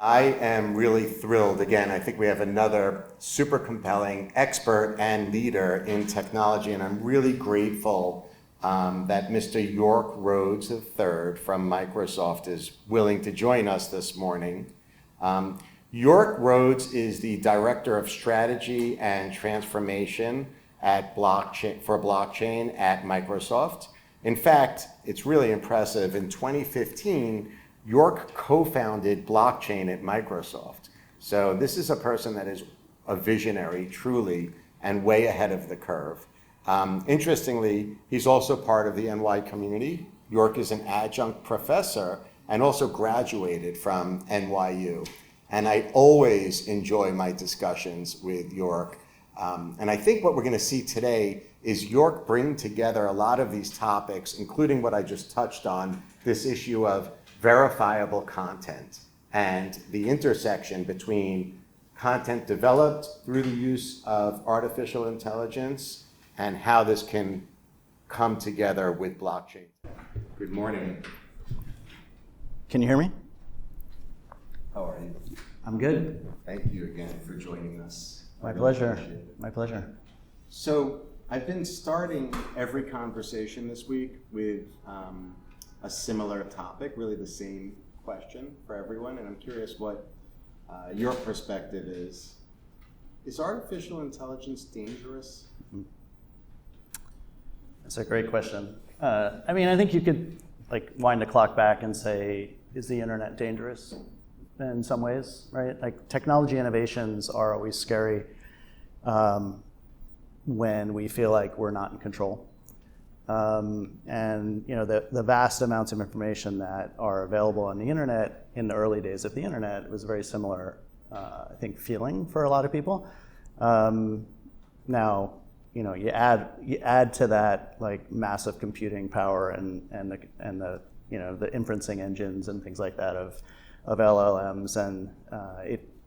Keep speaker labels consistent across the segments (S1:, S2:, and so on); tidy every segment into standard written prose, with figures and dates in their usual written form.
S1: I am really thrilled. Again, I think we have another super compelling expert and leader in technology, and I'm really grateful that Mr. Yorke Rhodes III from Microsoft is willing to join us this morning. Yorke Rhodes is the Director of Strategy and Transformation at blockchain at Microsoft. In fact, it's really impressive. In 2015, Yorke co-founded blockchain at Microsoft. So this is a person that is a visionary, truly, and way ahead of the curve. Interestingly, he's also part of the NY community. Yorke is an adjunct professor and also graduated from NYU. And I always enjoy my discussions with Yorke. And I think what we're going to see today is Yorke bring together a lot of these topics, including what I just touched on, this issue of verifiable content and the intersection between content developed through the use of artificial intelligence and how this can come together with blockchain. Good morning.
S2: Can you hear me?
S1: How are you?
S2: I'm good.
S1: Thank you again for joining us.
S2: My pleasure. My pleasure.
S1: So I've been starting every conversation this week with a similar topic, really the same question for everyone, and I'm curious what your perspective is. Is artificial intelligence dangerous?
S2: That's a great question. I think you could wind the clock back and say, is the internet dangerous in some ways, right? Like technology innovations are always scary when we feel like we're not in control. And the vast amounts of information that are available on the internet in the early days of the internet was a very similar, I think, feeling for a lot of people. Now, you add to that like massive computing power and the inferencing engines and things like that of LLMs, and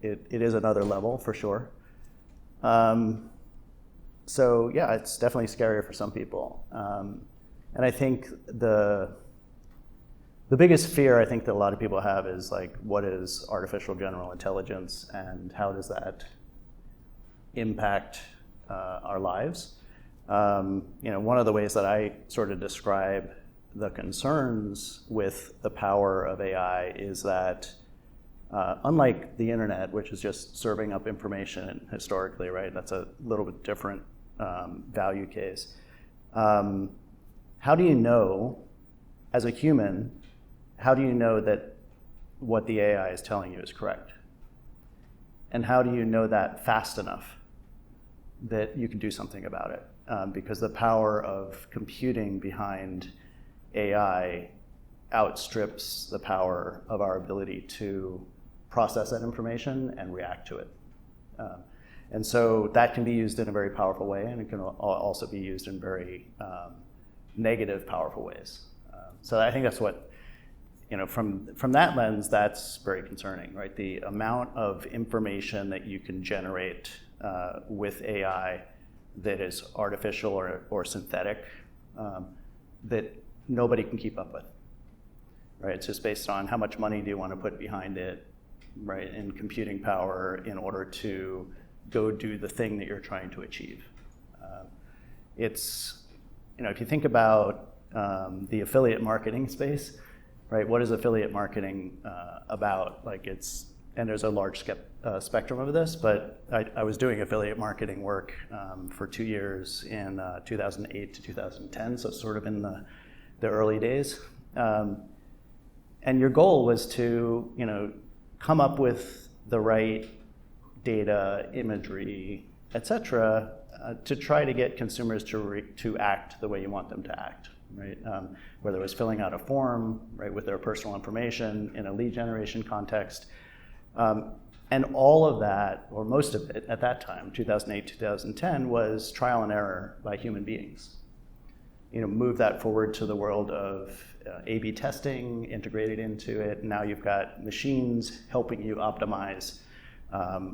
S2: it is another level for sure. So yeah, it's definitely scarier for some people. And I think the biggest fear I think that a lot of people have is like, what is artificial general intelligence and how does that impact our lives? One of the ways that I sort of describe the concerns with the power of AI is that unlike the internet, which is just serving up information historically, right? That's a little bit different value case. How do you know, as a human, how do you know that what the AI is telling you is correct? And how do you know that fast enough that you can do something about it? Because the power of computing behind AI outstrips the power of our ability to process that information and react to it. And so that can be used in a very powerful way, and it can also be used in very negative, powerful ways. So I think that's what, from that lens, that's very concerning, right? The amount of information that you can generate with AI that is artificial or synthetic that nobody can keep up with, right? It's just based on how much money do you want to put behind it, right, in computing power in order to go do the thing that you're trying to achieve. It's, if you think about the affiliate marketing space, right, what is affiliate marketing about? And there's a large spectrum of this, but I was doing affiliate marketing work for 2 years in 2008 to 2010, so sort of in the early days. And your goal was to, come up with the right data, imagery, et cetera, to try to get consumers to act the way you want them to act, right? Whether it was filling out a form, right, with their personal information in a lead generation context. And all of that, or most of it at that time, 2008, 2010, was trial and error by human beings. Move that forward to the world of A/B testing integrated into it. And now you've got machines helping you optimize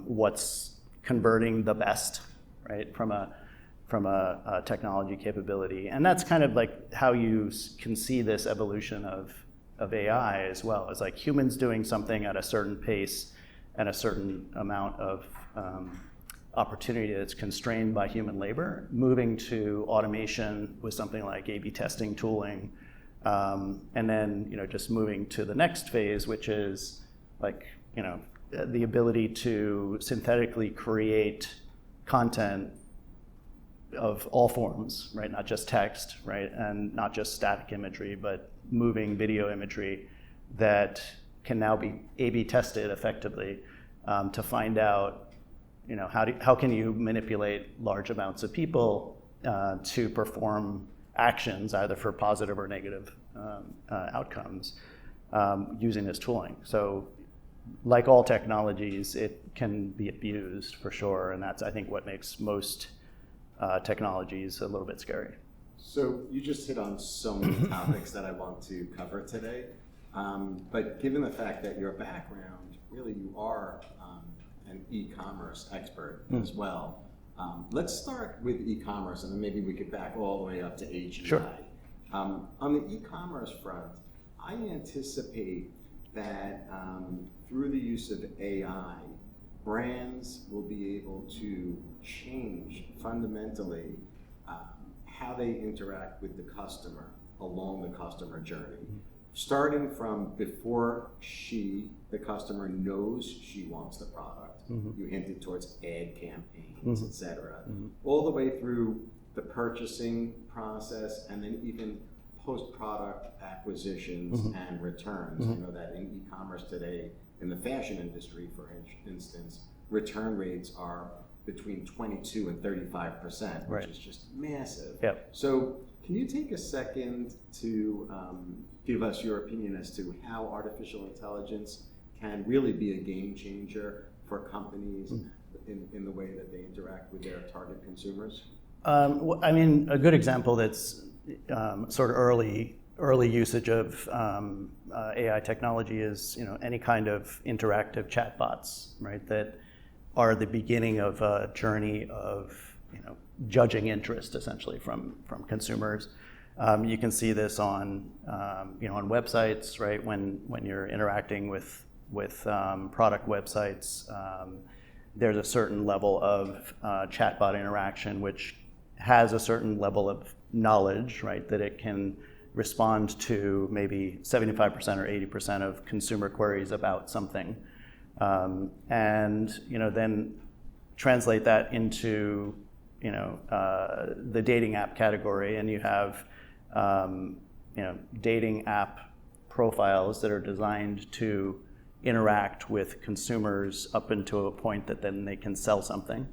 S2: what's converting the best, right, from a technology capability. And that's kind of like how you can see this evolution of of AI as well. It's like humans doing something at a certain pace and a certain amount of opportunity that's constrained by human labor, moving to automation with something like A/B testing tooling, and then just moving to the next phase, which is like the ability to synthetically create content of all forms, right? Not just text, right? And not just static imagery, but moving video imagery that can now be A/B tested effectively to find out how can you manipulate large amounts of people to perform actions either for positive or negative outcomes using this tooling. So like all technologies, it can be abused for sure, and that's I think what makes most technologies a little bit scary.
S1: So you just hit on so many topics that I want to cover today, but given the fact that your background, really you are an e-commerce expert as well. Let's start with e-commerce, and then maybe we could back all the way up to AGI.
S2: Sure.
S1: On the e-commerce front, I anticipate that through the use of AI, brands will be able to change fundamentally how they interact with the customer along the customer journey. Starting from before the customer knows she wants the product, you hinted towards ad campaigns, et cetera, all the way through the purchasing process, and then even post-product acquisitions and returns. I know that in e-commerce today, in the fashion industry, for instance, return rates are between 22 and 35%, which is just massive.
S2: Yep.
S1: So can you take a second to give us your opinion as to how artificial intelligence can really be a game changer for companies in the way that they interact with their target consumers?
S2: I mean, a good example that's sort of early usage of AI technology is any kind of interactive chatbots, right? That are the beginning of a journey of judging interest essentially from consumers. You can see this on on websites, right? When you're interacting with product websites, there's a certain level of chatbot interaction which has a certain level of knowledge, right? That it can respond to maybe 75% or 80% of consumer queries about something, and then translate that into the dating app category, and you have dating app profiles that are designed to interact with consumers up until a point that then they can sell something,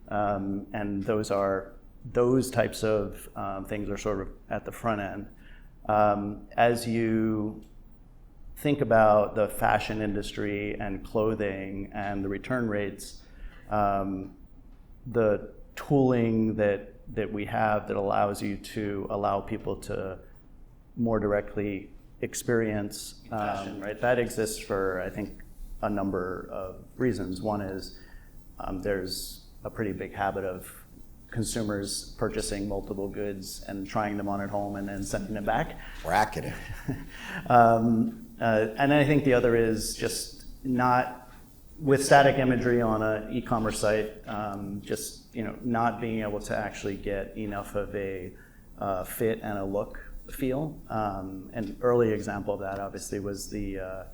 S2: and those types of things are sort of at the front end. As you think about the fashion industry and clothing and the return rates, the tooling that we have that allows you to allow people to more directly experience fashion, right? That exists for, I think, a number of reasons. One is there's a pretty big habit of consumers purchasing multiple goods and trying them on at home and then sending them back.
S1: Bracketing.
S2: And I think the other is just not, with static imagery on an e-commerce site, just not being able to actually get enough of a fit and a look feel. An early example of that obviously was the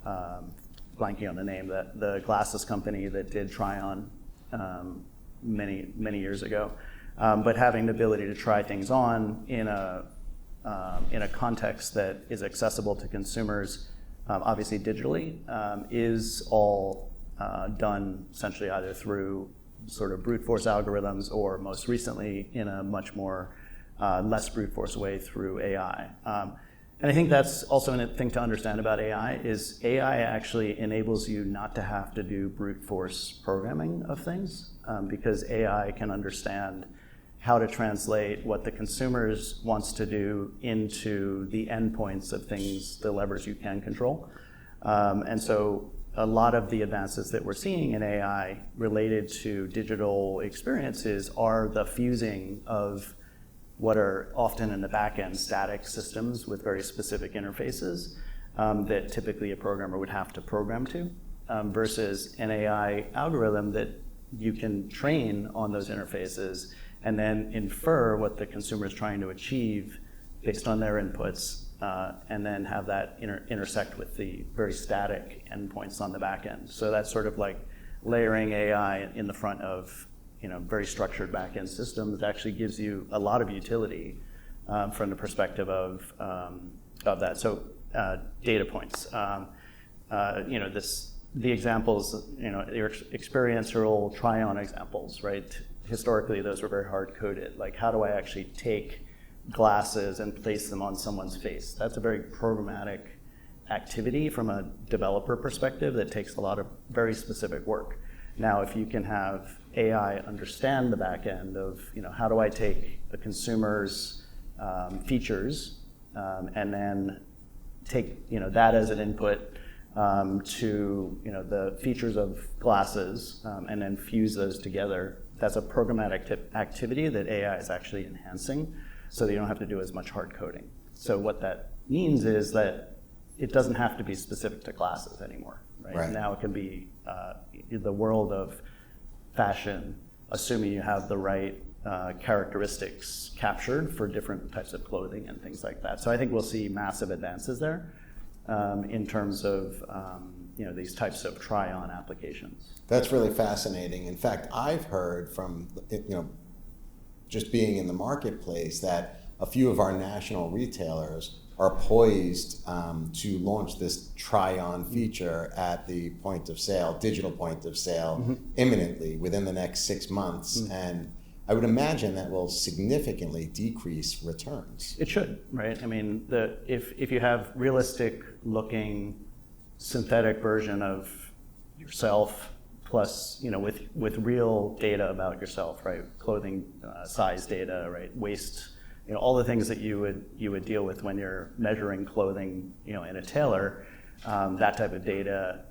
S2: blanking on the name, the glasses company that did try on many years ago, but having the ability to try things on in a context that is accessible to consumers, obviously digitally, is all done essentially either through sort of brute force algorithms or most recently in a much more less brute force way through AI. And I think that's also a thing to understand about AI is AI actually enables you not to have to do brute force programming of things, because AI can understand how to translate what the consumers wants to do into the endpoints of things, the levers you can control. And so a lot of the advances that we're seeing in AI related to digital experiences are the fusing of what are often in the back end static systems with very specific interfaces that typically a programmer would have to program to, versus an AI algorithm that you can train on those interfaces and then infer what the consumer is trying to achieve based on their inputs, and then have that intersect with the very static endpoints on the back end. So that's sort of like layering AI in the front of very structured back-end systems. That actually gives you a lot of utility from the perspective of that. So data points. The examples, your experiential try-on examples, right? Historically, those were very hard-coded. Like, how do I actually take glasses and place them on someone's face? That's a very programmatic activity from a developer perspective that takes a lot of very specific work. Now, if you can have AI understand the back end of, how do I take a consumer's features and then take, that as an input to, the features of glasses and then fuse those together, that's a programmatic activity that AI is actually enhancing, so that you don't have to do as much hard coding. So what that means is that it doesn't have to be specific to glasses anymore, right? Now it can be the world of fashion, assuming you have the right characteristics captured for different types of clothing and things like that. So I think we'll see massive advances there in terms of these types of try-on applications.
S1: That's really fascinating. In fact, I've heard from just being in the marketplace that a few of our national retailers are poised to launch this try-on feature at the point of sale, digital point of sale, imminently within the next 6 months. And I would imagine that will significantly decrease returns.
S2: It should, right? I mean, if you have realistic looking synthetic version of yourself, plus with real data about yourself, right? Clothing size data, right? Waist, all the things that you would deal with when you're measuring clothing, in a tailor. That type of data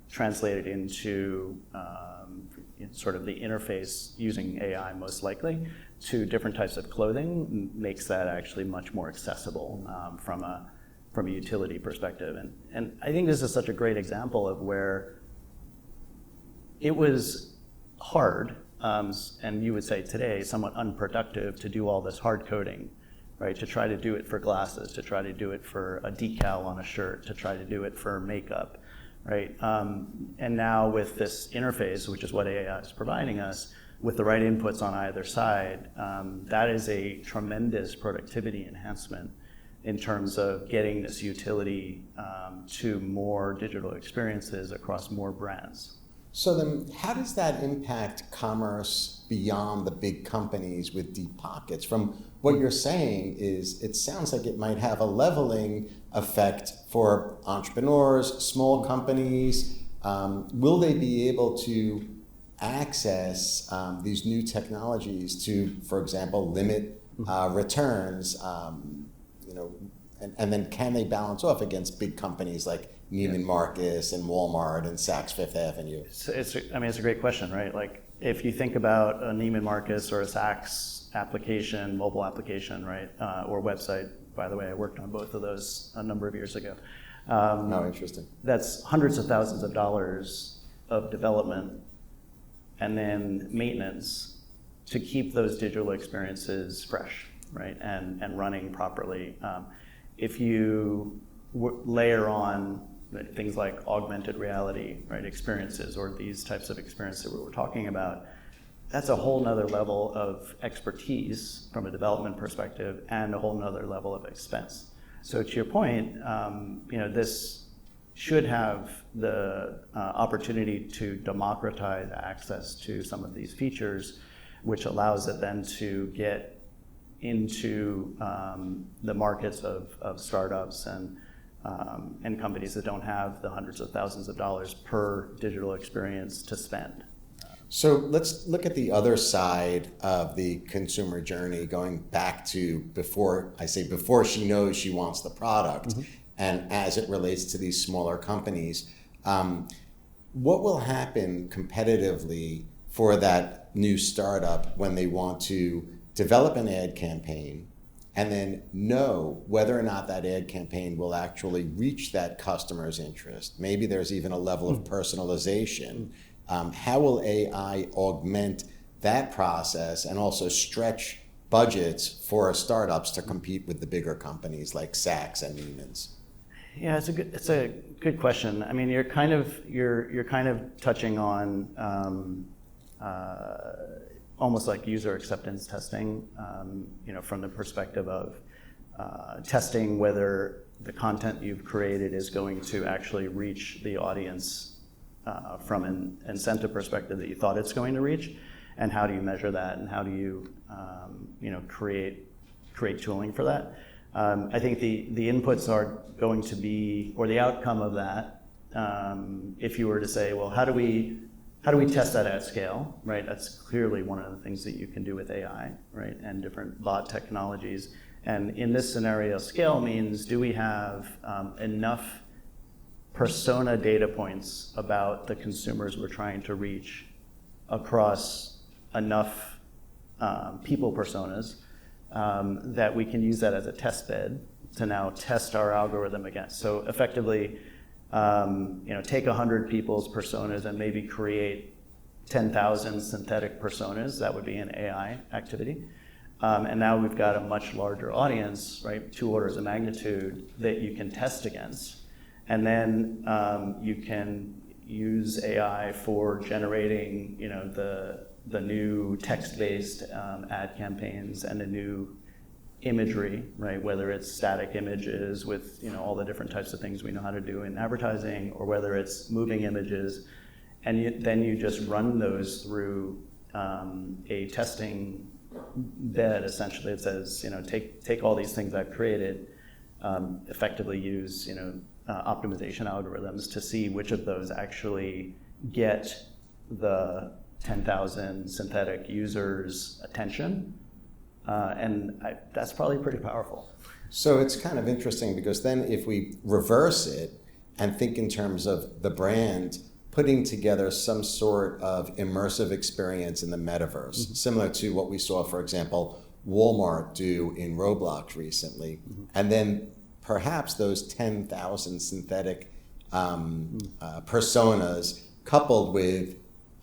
S2: translated into sort of the interface using AI, most likely, to different types of clothing makes that actually much more accessible from a utility perspective. And I think this is such a great example of where it was hard, and you would say today somewhat unproductive, to do all this hard coding, right? To try to do it for glasses, to try to do it for a decal on a shirt, to try to do it for makeup, right? And now with this interface, which is what AI is providing us, with the right inputs on either side, that is a tremendous productivity enhancement in terms of getting this utility to more digital experiences across more brands.
S1: So then how does that impact commerce beyond the big companies with deep pockets? From what you're saying is, it sounds like it might have a leveling effect for entrepreneurs, small companies. Will they be able to access these new technologies to, for example, limit returns, and then can they balance off against big companies like Neiman Marcus and Walmart and Saks Fifth Avenue?
S2: It's a great question, right? Like, if you think about a Neiman Marcus or a Saks application, mobile application, right, or website. By the way, I worked on both of those a number of years ago.
S1: Interesting.
S2: That's hundreds of thousands of dollars of development and then maintenance to keep those digital experiences fresh, right, and running properly. If you layer on things like augmented reality, right, experiences, or these types of experiences that we're talking about, that's a whole nother level of expertise from a development perspective and a whole nother level of expense. So to your point, this should have the opportunity to democratize access to some of these features, which allows it then to get into the markets of startups and companies that don't have the hundreds of thousands of dollars per digital experience to spend.
S1: So let's look at the other side of the consumer journey, going back to before she knows she wants the product, and as it relates to these smaller companies. What will happen competitively for that new startup when they want to develop an ad campaign, and then know whether or not that ad campaign will actually reach that customer's interest. Maybe there's even a level of personalization. How will AI augment that process and also stretch budgets for startups to compete with the bigger companies like Saks and Neiman's?
S2: Yeah, it's a good question. I mean, you're kind of touching on almost like user acceptance testing, from the perspective of testing whether the content you've created is going to actually reach the audience from an incentive perspective that you thought it's going to reach, and how do you measure that, and how do you create tooling for that. I think the inputs are going to be, or the outcome of that, if you were to say, well, how do we test that at scale, right? That's clearly one of the things that you can do with AI, right? And different bot technologies. And in this scenario, scale means, do we have enough persona data points about the consumers we're trying to reach across enough people personas that we can use that as a test bed to now test our algorithm against. So effectively, take 100 people's personas and maybe create 10,000 synthetic personas. That would be an AI activity. And now we've got a much larger audience, right? 2 orders of magnitude that you can test against. And then you can use AI for generating, the new text-based ad campaigns and the new imagery, right? Whether it's static images with all the different types of things we know how to do in advertising, or whether it's moving images, and then you just run those through a testing bed. Essentially, it says take all these things I've created, effectively use optimization algorithms to see which of those actually get the 10,000 synthetic users' attention. That's probably pretty powerful.
S1: So it's kind of interesting, because then if we reverse it and think in terms of the brand putting together some sort of immersive experience in the metaverse, similar to what we saw, for example, Walmart do in Roblox recently, and then perhaps those 10,000 synthetic personas coupled with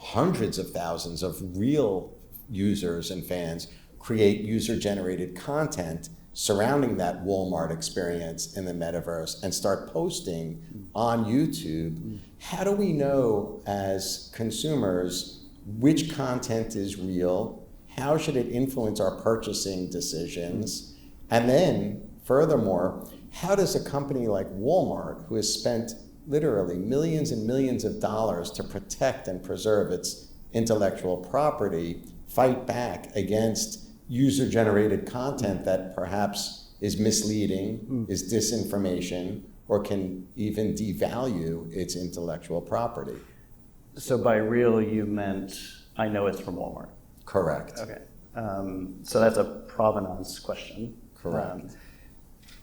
S1: hundreds of thousands of real users and fans create user-generated content surrounding that Walmart experience in the metaverse and start posting on YouTube. How do we know as consumers which content is real? How should it influence our purchasing decisions? And then, furthermore, how does a company like Walmart, who has spent literally millions and millions of dollars to protect and preserve its intellectual property, fight back against user-generated content that perhaps is misleading, is disinformation, or can even devalue its intellectual property?
S2: So by real, you meant, I know it's from Walmart.
S1: Correct.
S2: Okay. So that's a provenance question.
S1: Correct.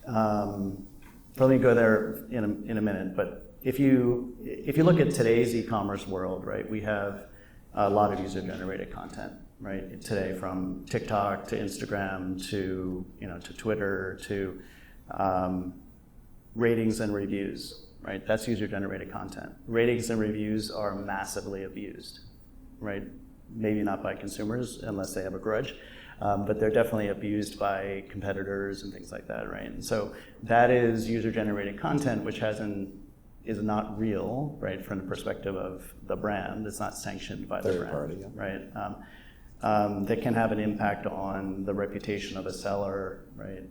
S2: Let me go there in a minute, but if you look at today's e-commerce world, right, we have a lot of user-generated content, right, today, from TikTok to Instagram to to Twitter to ratings and reviews, right? That's user-generated content. Ratings and reviews are massively abused, right? Maybe not by consumers unless they have a grudge, but they're definitely abused by competitors and things like that, right? And so that is user-generated content, which is not real, right, from the perspective of the brand. It's not sanctioned by the brand,
S1: party, yeah.
S2: Right? That can have an impact on the reputation of a seller, right?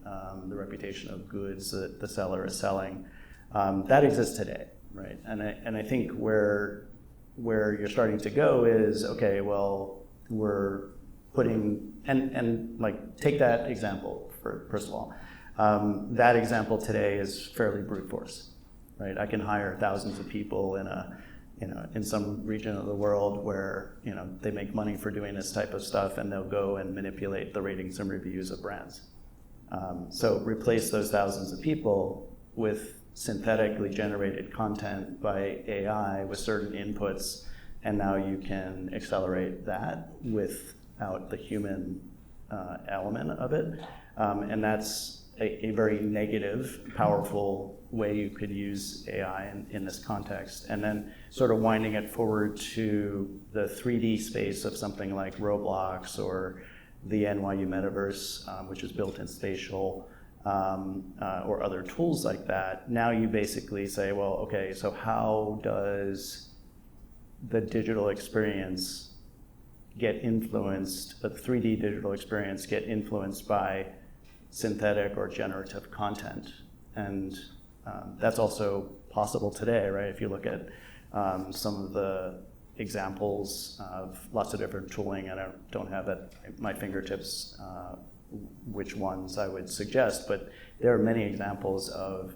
S2: The reputation of goods that the seller is selling. That exists today, right? And I think where you're starting to go is, okay, well, we're putting, and like, take that example first of all. That example today is fairly brute force, right? I can hire thousands of people in some region of the world where they make money for doing this type of stuff, and they'll go and manipulate the ratings and reviews of brands. So replace those thousands of people with synthetically generated content by AI with certain inputs, and now you can accelerate that without the human element of it. And that's a very negative, powerful way you could use AI in this context. And then sort of winding it forward to the 3D space of something like Roblox or the NYU metaverse, which is built in spatial, or other tools like that. Now you basically say, well, okay, so how does the digital experience get influenced, the 3D digital experience get influenced by synthetic or generative content? And that's also possible today, right? If you look at some of the examples of lots of different tooling, and I don't have at my fingertips which ones I would suggest, but there are many examples of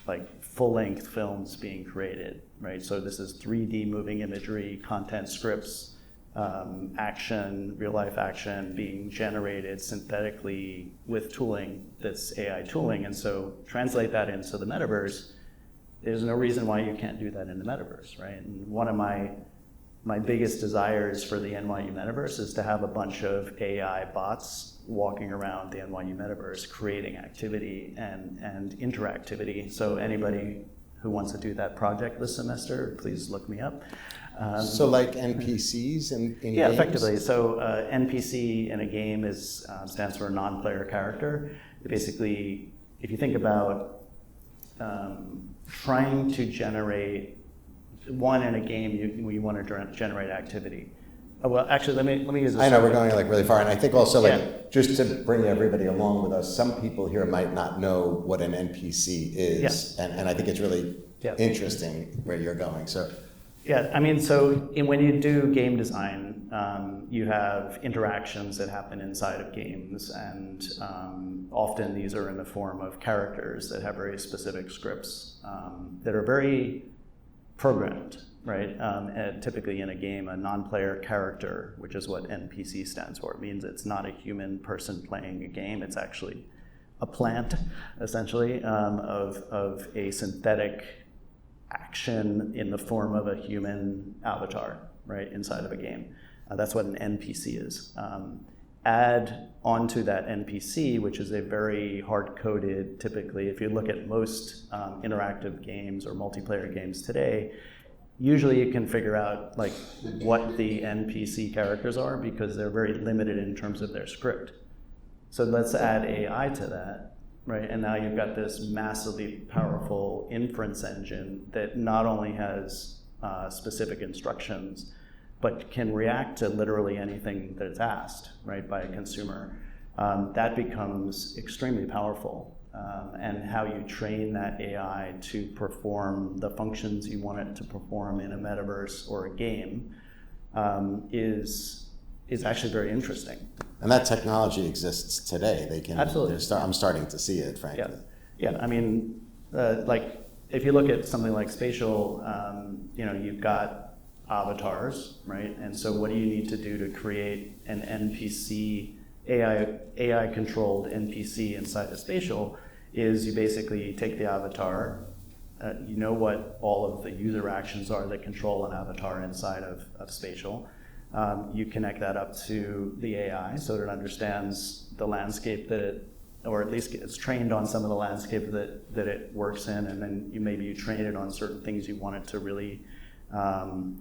S2: like full-length films being created, right? So this is 3D moving imagery, content scripts, action, real-life action being generated synthetically with tooling that's AI tooling. And so translate that into the metaverse, there's no reason why you can't do that in the metaverse, right? And one of my biggest desires for the NYU metaverse is to have a bunch of AI bots walking around the NYU metaverse creating activity and interactivity. So anybody who wants to do that project this semester, please look me up.
S1: So like NPCs in
S2: yeah,
S1: games?
S2: effectively. So NPC in a game stands for non-player character. Basically, if you think about trying to generate in a game, you want to generate activity. Well, actually, let me use this.
S1: I know we're going like really far, and I think also like
S2: Yeah.
S1: just to bring everybody along with us, some people here might not know what an NPC is, and I think it's really interesting where you're going. So.
S2: Yeah, I mean, so when you do game design, you have interactions that happen inside of games, and often these are in the form of characters that have very specific scripts that are very programmed, right? And typically in a game, a non-player character, which is what NPC stands for, it means it's not a human person playing a game, it's actually a plant, essentially, of a synthetic action in the form of a human avatar, right, inside of a game. That's what an NPC is. Add onto that NPC, which is a very hard-coded, typically, if you look at most interactive games or multiplayer games today, usually you can figure out like what the NPC characters are because they're very limited in terms of their script. So let's add AI to that, right? And now you've got this massively powerful inference engine that not only has specific instructions, but can react to literally anything that it's asked, right, by a consumer. That becomes extremely powerful. And how you train that AI to perform the functions you want it to perform in a metaverse or a game is actually very interesting.
S1: And that technology exists today. They can.
S2: Absolutely.
S1: I'm starting to see it, frankly.
S2: Yeah. I mean, like if you look at something like spatial, you've got avatars, right? And so, what do you need to do to create an NPC, AI-controlled NPC inside of spatial? Is you basically take the avatar. You know what all of the user actions are that control an avatar inside of spatial. You connect that up to the AI so that it understands the landscape or at least it's trained on some of the landscape that it works in, and then maybe you train it on certain things you want it to really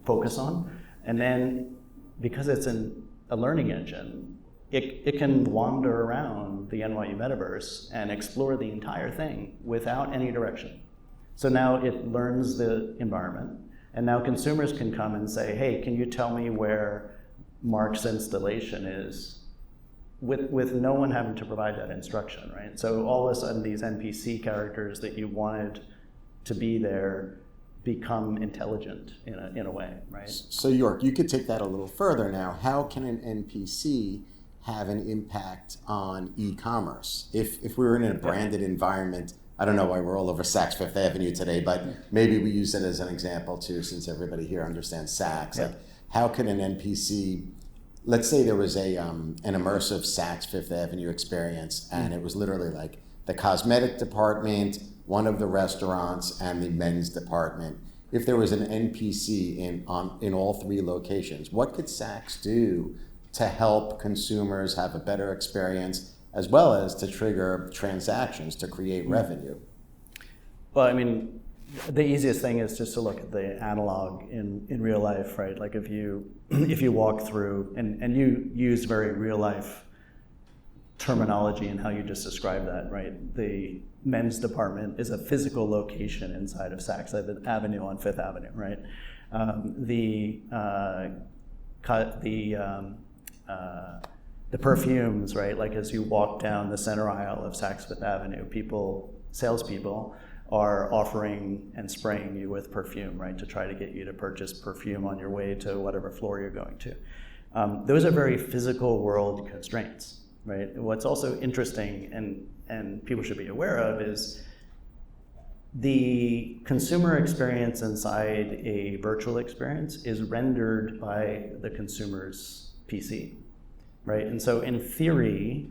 S2: focus on. And then because it's a learning engine, it can wander around the NYU metaverse and explore the entire thing without any direction. So now it learns the environment, and now consumers can come and say, hey, can you tell me where Marc's installation is, with no one having to provide that instruction, right? So all of a sudden these NPC characters that you wanted to be there become intelligent in a way, right?
S1: So Yorke, you could take that a little further now. How can an NPC have an impact on e-commerce? If we were in a branded environment, I don't know why we're all over Saks Fifth Avenue today, but maybe we use it as an example too, since everybody here understands Saks. Like, how can an NPC, let's say there was an immersive Saks Fifth Avenue experience, and it was literally like the cosmetic department, one of the restaurants, and the men's department. If there was an NPC in all three locations, what could Saks do to help consumers have a better experience, as well as to trigger transactions to create revenue?
S2: Well, I mean, the easiest thing is just to look at the analog in real life, right? Like if you walk through, and you use very real life terminology in how you just described that, right? The men's department is a physical location inside of Saks Avenue on Fifth Avenue, right? The perfumes, right? Like as you walk down the center aisle of Saks Fifth Avenue, salespeople are offering and spraying you with perfume, right? To try to get you to purchase perfume on your way to whatever floor you're going to. Those are very physical world constraints, right? What's also interesting and people should be aware of is the consumer experience inside a virtual experience is rendered by the consumer's PC, right? And so in theory,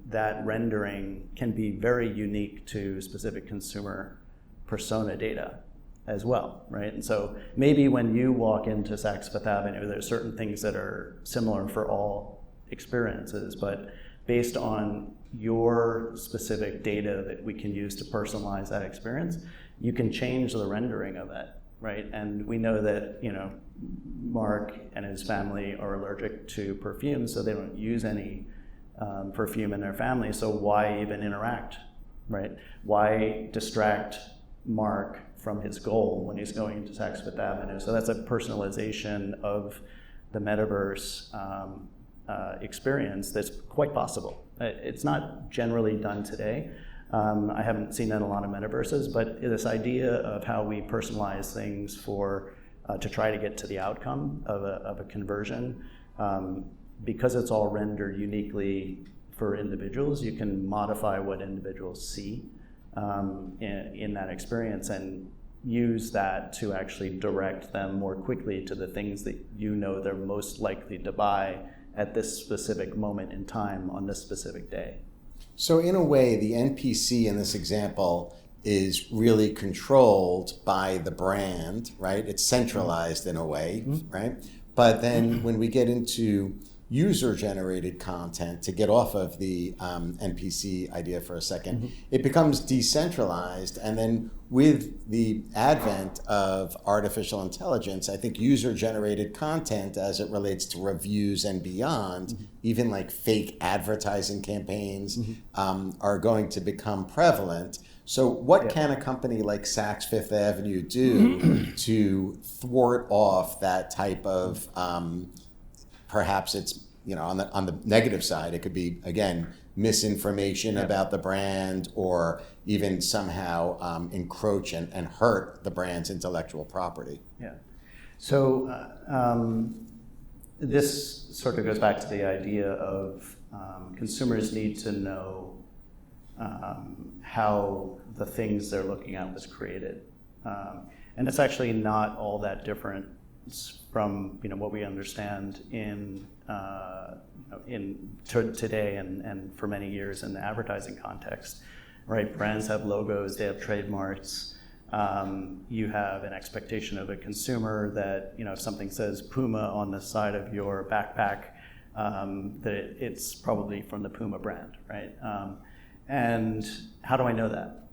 S2: that rendering can be very unique to specific consumer persona data as well, right? And so maybe when you walk into Saks Fifth Avenue, there's certain things that are similar for all experiences, but based on your specific data that we can use to personalize that experience, you can change the rendering of it, right? And we know that, Mark and his family are allergic to perfume, so they don't use any perfume in their family, so why even interact, right? Why distract Mark from his goal when he's going to Saks Fifth Avenue? So that's a personalization of the metaverse experience that's quite possible. It's not generally done today. I haven't seen that in a lot of metaverses, but this idea of how we personalize things to try to get to the outcome of a conversion, because it's all rendered uniquely for individuals, you can modify what individuals see in that experience and use that to actually direct them more quickly to the things that they're most likely to buy at this specific moment in time on this specific day.
S1: So in a way, the NPC in this example is really controlled by the brand, right? It's centralized in a way, right? But then when we get into user-generated content, to get off of the NPC idea for a second, it becomes decentralized. And then with the advent of artificial intelligence, I think user-generated content as it relates to reviews and beyond, even like fake advertising campaigns, are going to become prevalent. So what can a company like Saks Fifth Avenue do to thwart off that type of perhaps it's, on the negative side, it could be, again, misinformation about the brand, or even somehow encroach and hurt the brand's intellectual property?
S2: Yeah. So this sort of goes back to the idea of consumers need to know how the things they're looking at was created. And it's actually not all that different from what we understand in today and for many years in the advertising context, right? Brands have logos, they have trademarks. You have an expectation of a consumer that if something says Puma on the side of your backpack, that it's probably from the Puma brand, right? And how do I know that?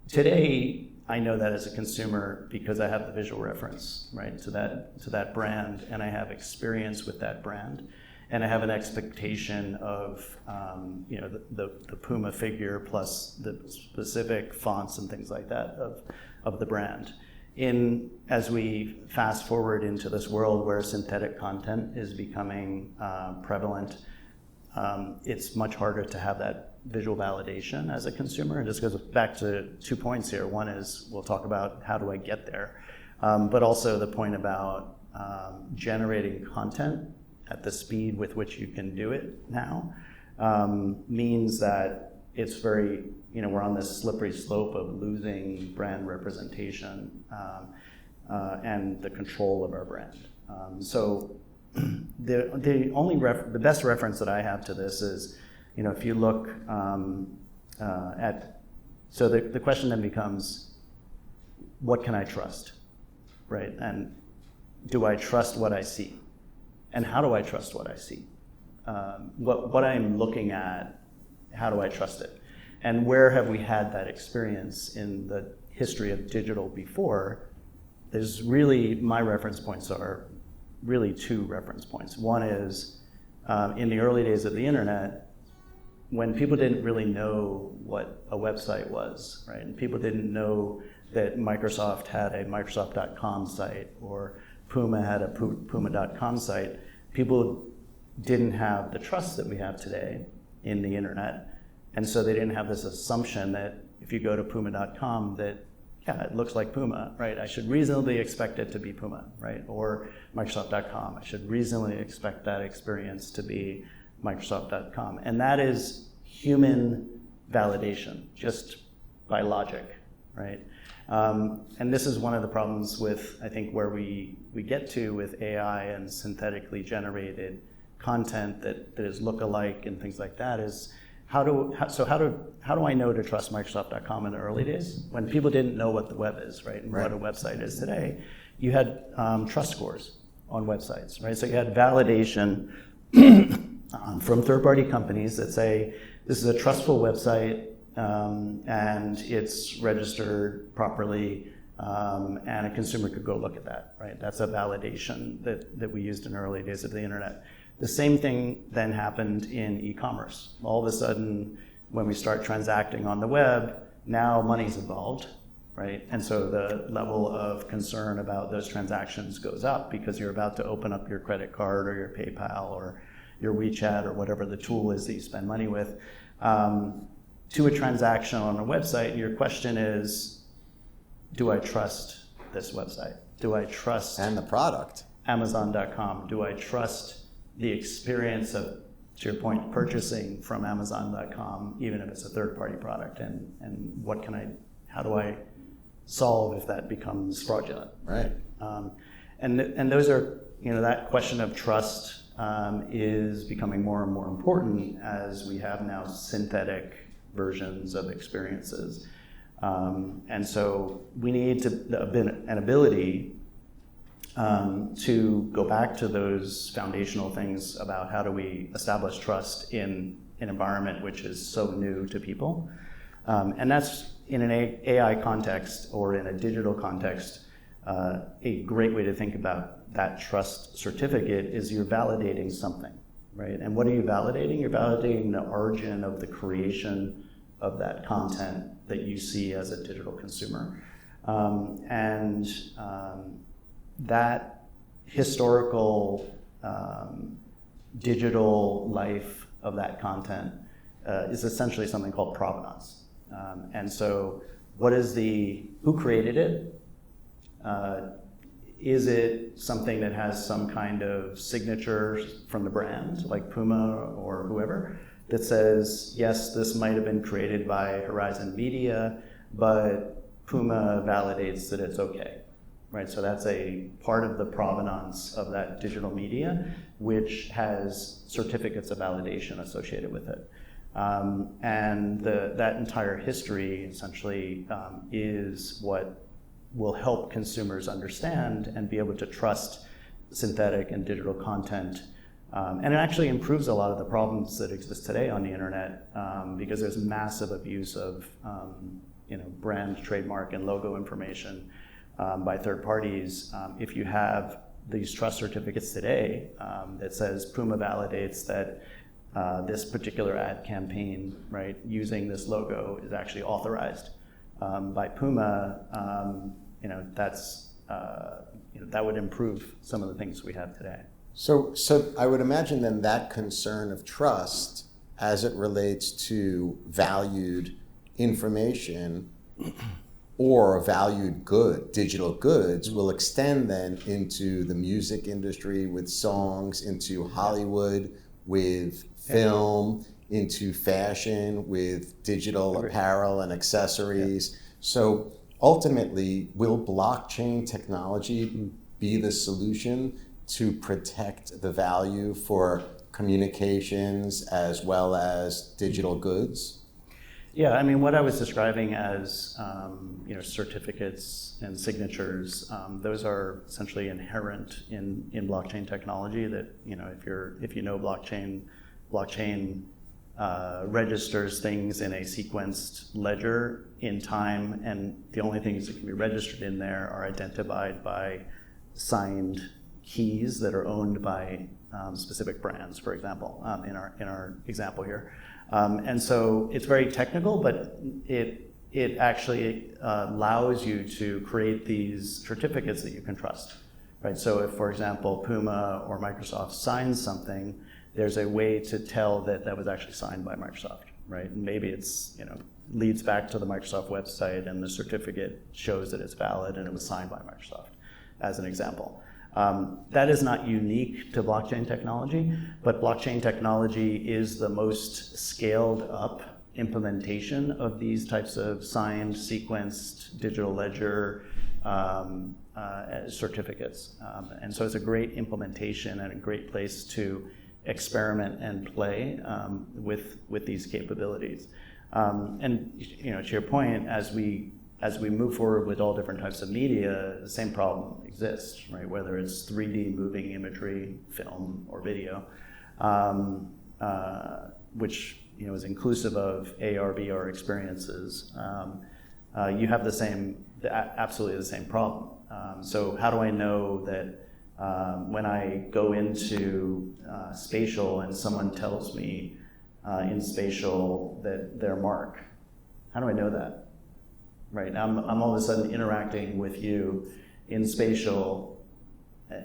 S2: Today, I know that as a consumer because I have the visual reference, right, to that brand, and I have experience with that brand, and I have an expectation of the Puma figure plus the specific fonts and things like that of the brand. As we fast forward into this world where synthetic content is becoming prevalent, it's much harder to have that visual validation as a consumer. And this goes back to 2 points here. One is we'll talk about how do I get there, but also the point about generating content at the speed with which you can do it now means that it's very, we're on this slippery slope of losing brand representation and the control of our brand. So the best reference that I have to this is, if you look so the question then becomes, what can I trust, right? And do I trust what I see? And how do I trust what I see? What I'm looking at, how do I trust it? And where have we had that experience in the history of digital before? There's really, my reference points are really two reference points. One is in the early days of the internet, when people didn't really know what a website was, right? And people didn't know that Microsoft had a Microsoft.com site or Puma had a Puma.com site. People didn't have the trust that we have today in the internet. And so they didn't have this assumption that if you go to Puma.com that, yeah, it looks like Puma, right? I should reasonably expect it to be Puma, right? Or Microsoft.com, I should reasonably expect that experience to be Microsoft.com. And that is human validation, just by logic, right? And this is one of the problems with, I think, where we get to with AI and synthetically generated content that is look-alike and things like that is, how do I know to trust Microsoft.com in the early days when people didn't know what the web is, right? And what a website is today. You had trust scores on websites, right? So you had validation from third-party companies that say, this is a trustful website and it's registered properly and a consumer could go look at that, right? That's a validation that we used in the early days of the internet. The same thing then happened in e-commerce. All of a sudden, when we start transacting on the web, now money's involved, right? And so the level of concern about those transactions goes up because you're about to open up your credit card or your PayPal or your WeChat or whatever the tool is that you spend money with to a transaction on a website. And your question is, do I trust this website? Do I trust
S1: and the product?
S2: Amazon.com? Do I trust the experience of, to your point, purchasing from Amazon.com, even if it's a third-party product, and how do I solve if that becomes fraudulent?
S1: Right.
S2: And those are, that question of trust is becoming more and more important as we have now synthetic versions of experiences. And so we need an ability to go back to those foundational things about how do we establish trust in an environment which is so new to people. And that's in an AI context or in a digital context, a great way to think about that trust certificate is you're validating something, right? And what are you validating? You're validating the origin of the creation of that content that you see as a digital consumer. That historical digital life of that content is essentially something called provenance. And so who created it? Is it something that has some kind of signature from the brand, like Puma or whoever, that says, yes, this might have been created by Horizon Media, but Puma validates that it's okay, right? So that's a part of the provenance of that digital media, which has certificates of validation associated with it. And that entire history essentially is what will help consumers understand and be able to trust synthetic and digital content. And it actually improves a lot of the problems that exist today on the internet because there's massive abuse of brand, trademark, and logo information by third parties. If you have these trust certificates today that says Puma validates that this particular ad campaign, right, using this logo is actually authorized by Puma, that would improve some of the things we have today.
S1: So I would imagine then that concern of trust as it relates to valued information or valued digital goods will extend then into the music industry with songs, into Hollywood with film, into fashion with digital apparel and accessories. Yeah. So ultimately, will blockchain technology be the solution to protect the value for communications as well as digital goods?
S2: Yeah, I mean, what I was describing as certificates and signatures, those are essentially inherent in blockchain technology. That if you know blockchain registers things in a sequenced ledger in time, and the only things that can be registered in there are identified by signed keys that are owned by specific brands, for example, in our example here. And so it's very technical, but it actually allows you to create these certificates that you can trust, right? So if, for example, Puma or Microsoft signs something, there's a way to tell that that was actually signed by Microsoft, right? And maybe it's, leads back to the Microsoft website and the certificate shows that it's valid and it was signed by Microsoft, as an example. That is not unique to blockchain technology, but blockchain technology is the most scaled up implementation of these types of signed, sequenced digital ledger certificates. And so it's a great implementation and a great place to experiment and play with these capabilities. And to your point, as we move forward with all different types of media, the same problem exists, right? Whether it's 3D moving imagery, film, or video, which is inclusive of AR, VR experiences. You have absolutely the same problem. So how do I know that when I go into spatial and someone tells me in spatial that they're Marc? How do I know that? Right, I'm all of a sudden interacting with you in spatial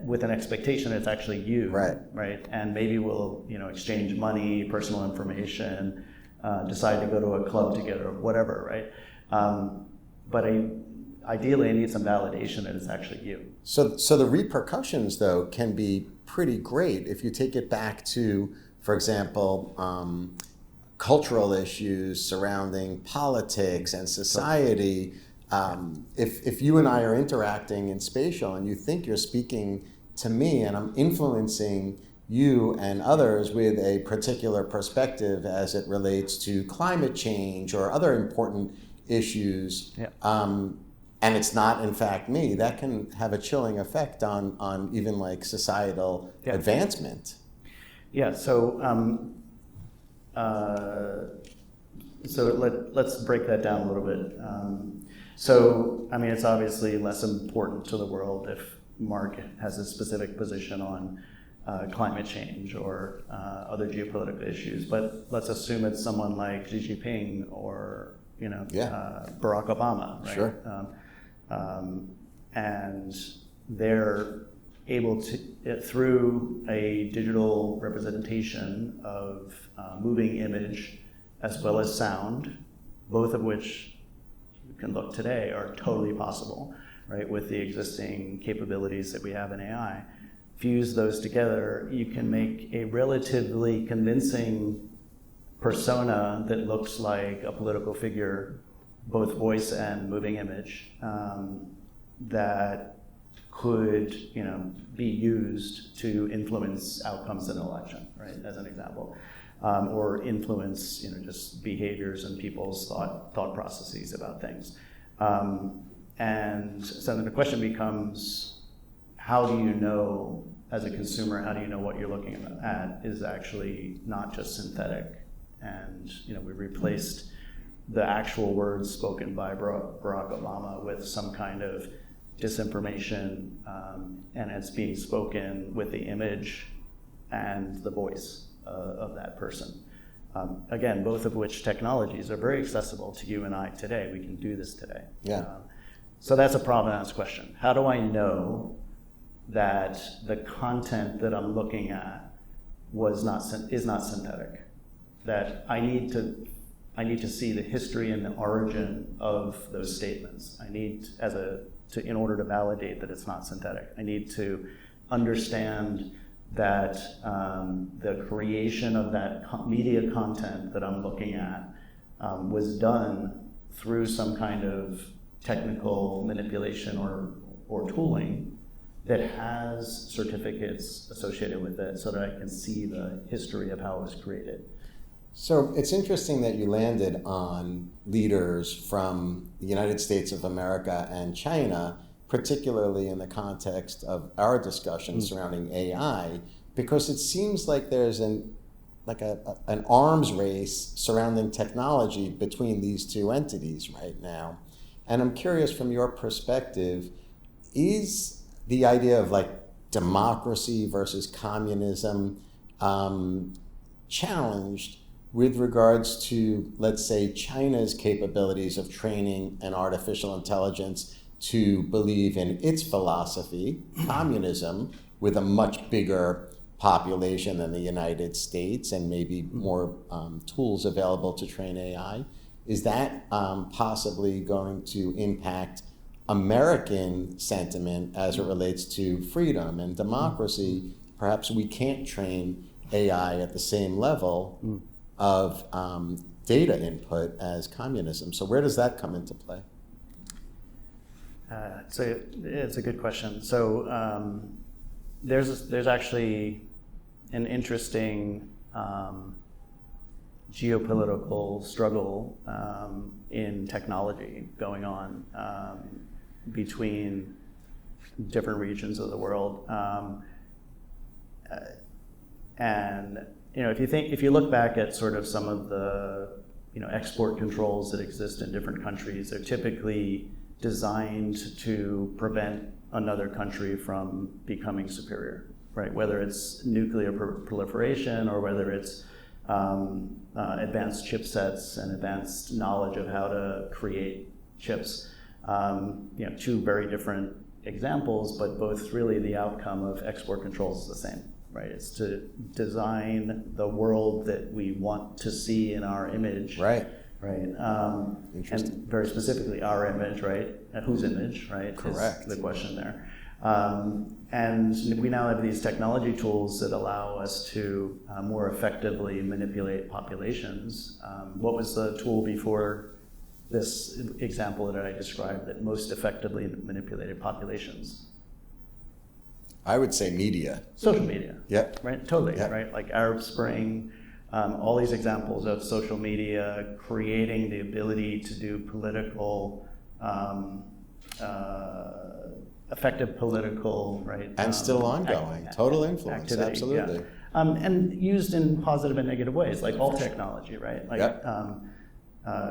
S2: with an expectation it's actually you, right? And maybe we'll exchange money, personal information, decide to go to a club together, whatever, right? But ideally, I need some validation that it's actually you.
S1: So the repercussions, though, can be pretty great if you take it back to, for example, cultural issues surrounding politics and society. If you and I are interacting in spatial and you think you're speaking to me and I'm influencing you and others with a particular perspective as it relates to climate change or other important issues, and it's not in fact me, that can have a chilling effect on even like societal advancement.
S2: Yeah, so let's break that down a little bit. So, I mean, it's obviously less important to the world if Marc has a specific position on climate change or other geopolitical issues, but let's assume it's someone like Xi Jinping or Barack Obama, right?
S1: Sure.
S2: And they're able to, through a digital representation of moving image as well as sound, both of which you can look today are totally possible, right, with the existing capabilities that we have in AI. Fuse those together, you can make a relatively convincing persona that looks like a political figure, both voice and moving image, that could be used to influence outcomes in an election, right, as an example, or influence just behaviors and people's thought processes about things. And so then the question becomes, how do you know, as a consumer, how do you know what you're looking at is actually not just synthetic? And we replaced the actual words spoken by Barack Obama with some kind of disinformation, and it's being spoken with the image and the voice of that person. Again, both of which technologies are very accessible to you and I today. We can do this today.
S1: Yeah.
S2: So that's a provenance question. How do I know that the content that I'm looking at is not synthetic? That I need to see the history and the origin of those statements. I need, in order to validate that it's not synthetic, I need to understand that the creation of that media content that I'm looking at was done through some kind of technical manipulation or tooling that has certificates associated with it so that I can see the history of how it was created.
S1: So it's interesting that you landed on leaders from the United States of America and China, particularly in the context of our discussion surrounding AI, because it seems like there's an arms race surrounding technology between these two entities right now. And I'm curious, from your perspective, is the idea of like democracy versus communism challenged with regards to, let's say, China's capabilities of training an artificial intelligence to believe in its philosophy, communism, with a much bigger population than the United States and maybe more tools available to train AI? Is that possibly going to impact American sentiment as it relates to freedom and democracy? Perhaps we can't train AI at the same level of data input as communism. So where does that come into play?
S2: It's a good question. So there's actually an interesting geopolitical struggle in technology going on between different regions of the world, and if you look back at sort of some of the export controls that exist in different countries, they're typically designed to prevent another country from becoming superior, right? Whether it's nuclear proliferation or whether it's advanced chipsets and advanced knowledge of how to create chips. Two very different examples, but both really the outcome of export controls is the same, right? It's to design the world that we want to see in our image.
S1: Right.
S2: Right.
S1: Interesting.
S2: And very specifically our image, right? Whose image, right?
S1: Correct.
S2: Is the question there. And we now have these technology tools that allow us to more effectively manipulate populations. What was the tool before this example that I described that most effectively manipulated populations?
S1: I would say media.
S2: Social media.
S1: Yep.
S2: Right? Totally.
S1: Yep.
S2: Right? Like Arab Spring, all these examples of social media creating the ability to do political, effective political, right?
S1: And still ongoing. Total influence.
S2: Activity,
S1: Absolutely.
S2: Yeah. And used in positive and negative ways, like all technology, right? Like,
S1: Yep.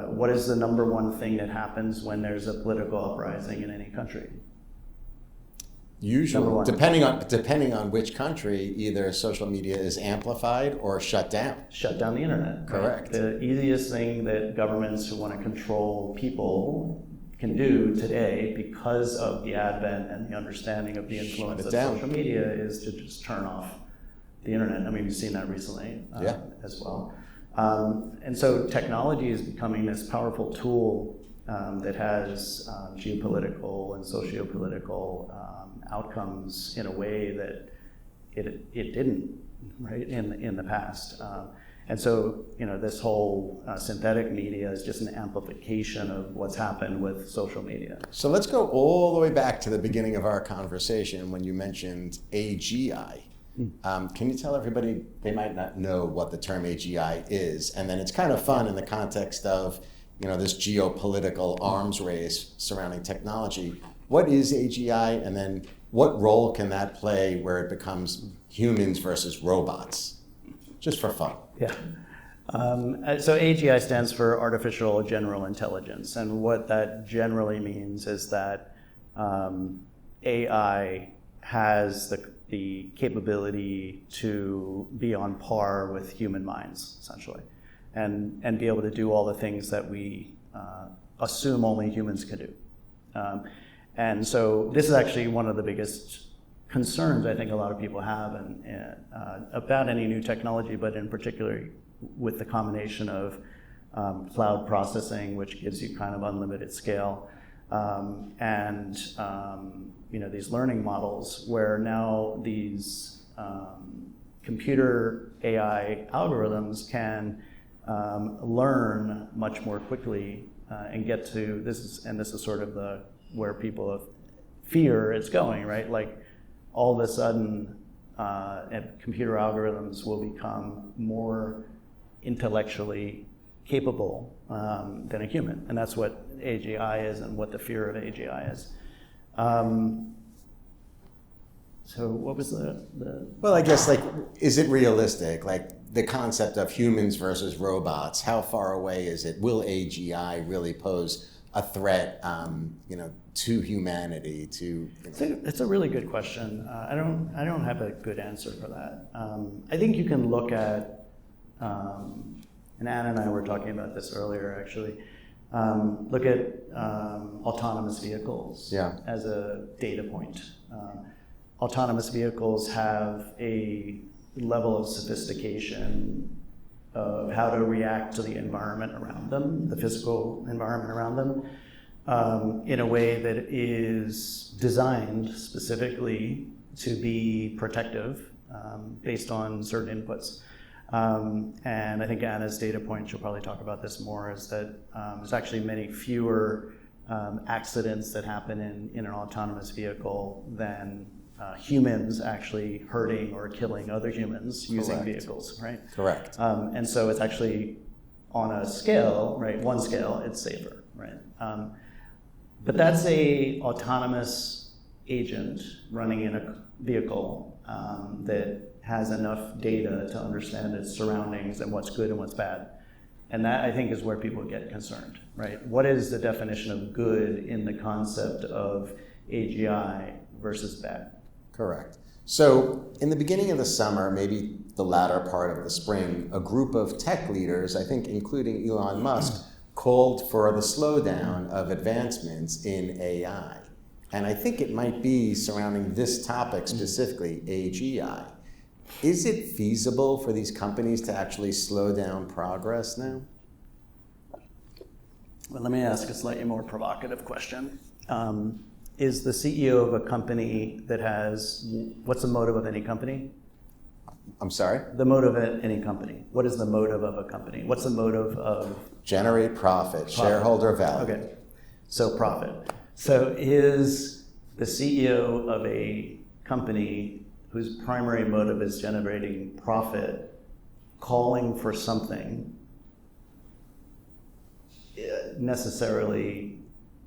S2: What is the number one thing that happens when there's a political uprising in any country?
S1: Usually, depending on which country, either social media is amplified or shut down.
S2: Shut down the internet.
S1: Correct.
S2: Right? The easiest thing that governments who want to control people can do today, because of the advent and the understanding of the influence of social media, is to just turn off the internet. I mean, we've seen that recently as well. And so technology is becoming this powerful tool that has geopolitical and socio-political outcomes in a way that it didn't, right, in the past. And so, this whole synthetic media is just an amplification of what's happened with social media.
S1: So let's go all the way back to the beginning of our conversation when you mentioned AGI. Can you tell everybody, they might not know what the term AGI is, and then it's kind of fun in the context of this geopolitical arms race surrounding technology. What is AGI, and then what role can that play where it becomes humans versus robots? Just for fun.
S2: Yeah. So AGI stands for Artificial General Intelligence, and what that generally means is that AI has the capability to be on par with human minds, essentially, and be able to do all the things that we assume only humans can do. And so this is actually one of the biggest concerns I think a lot of people have about any new technology, but in particular with the combination of cloud processing, which gives you kind of unlimited scale, and these learning models where now these computer AI algorithms can learn much more quickly and get to this is sort of where people fear it's going, right? Like all of a sudden computer algorithms will become more intellectually capable than a human, and that's what AGI is and what the fear of AGI is. So what was the?
S1: Well, I guess, like, is it realistic? Like, the concept of humans versus robots, how far away is it? Will AGI really pose a threat, to humanity?
S2: It's a really good question. I don't have a good answer for that. I think you can look at, and Ann and I were talking about this earlier, actually. Look at autonomous vehicles as a data point. Autonomous vehicles have a level of sophistication of how to react to the environment around them, the physical environment around them, in a way that is designed specifically to be protective based on certain inputs. And I think Anna's data point, she'll probably talk about this more, is that there's actually many fewer accidents that happen in an autonomous vehicle than humans actually hurting or killing other humans using vehicles, right?
S1: Correct.
S2: And so it's actually on a scale, right? One scale, it's safer, right? But that's a autonomous agent running in a vehicle that has enough data to understand its surroundings and what's good and what's bad. And that, I think, is where people get concerned, right? What is the definition of good in the concept of AGI versus bad?
S1: Correct. So in the beginning of the summer, maybe the latter part of the spring, a group of tech leaders, I think including Elon Musk, called for the slowdown of advancements in AI. And I think it might be surrounding this topic specifically, AGI. Is it feasible for these companies to actually slow down progress now?
S2: Well, let me ask a slightly more provocative question. Is the CEO of a company that has, what's the motive of any company?
S1: I'm sorry?
S2: The motive of any company. What is the motive of a company? What's the motive of?
S1: Generate profit, shareholder value.
S2: Okay, so profit. So is the CEO of a company whose primary motive is generating profit calling for something necessarily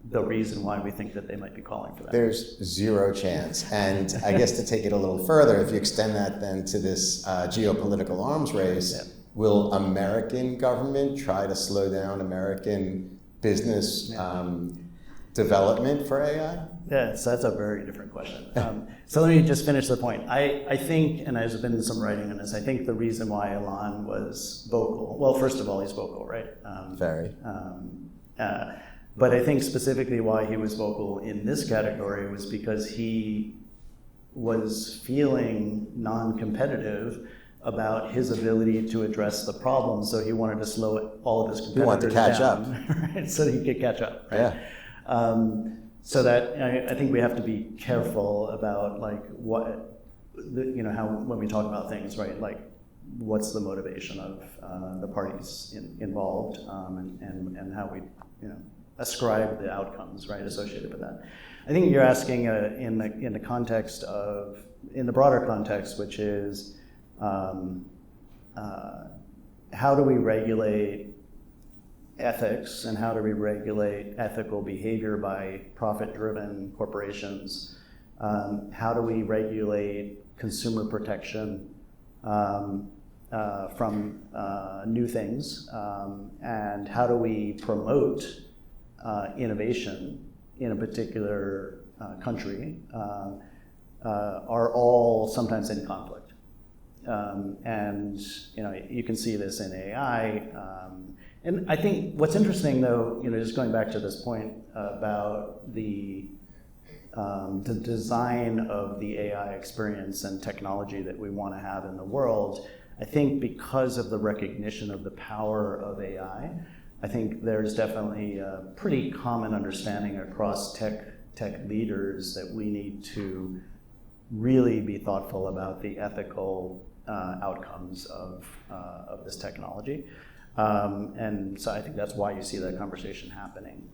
S2: the reason why we think that they might be calling for that?
S1: There's zero chance. And I guess to take it a little further, if you extend that then to this geopolitical arms race, will American government try to slow down American business development for AI?
S2: Yeah, so that's a very different question. So let me just finish the point. I think, and there's been some writing on this, I think the reason why Elon was vocal, well, first of all, he's vocal, right?
S1: Very.
S2: But I think specifically why he was vocal in this category was because he was feeling non-competitive about his ability to address the problem, so he wanted to slow all of his competitors down.
S1: He wanted to catch up.
S2: Right? So he could catch up, right? Yeah. So that I think we have to be careful about like what, how when we talk about things, right? Like what's the motivation of the parties involved, and how we ascribe the outcomes, right, associated with that. I think you're asking in the context of, in the broader context, which is how do we regulate ethics and how do we regulate ethical behavior by profit-driven corporations? How do we regulate consumer protection from new things? And how do we promote innovation in a particular country are all sometimes in conflict. And you can see this in AI. And I think what's interesting, though, just going back to this point about the design of the AI experience and technology that we want to have in the world, I think because of the recognition of the power of AI, I think there's definitely a pretty common understanding across tech leaders that we need to really be thoughtful about the ethical outcomes of this technology. And so I think that's why you see that conversation happening.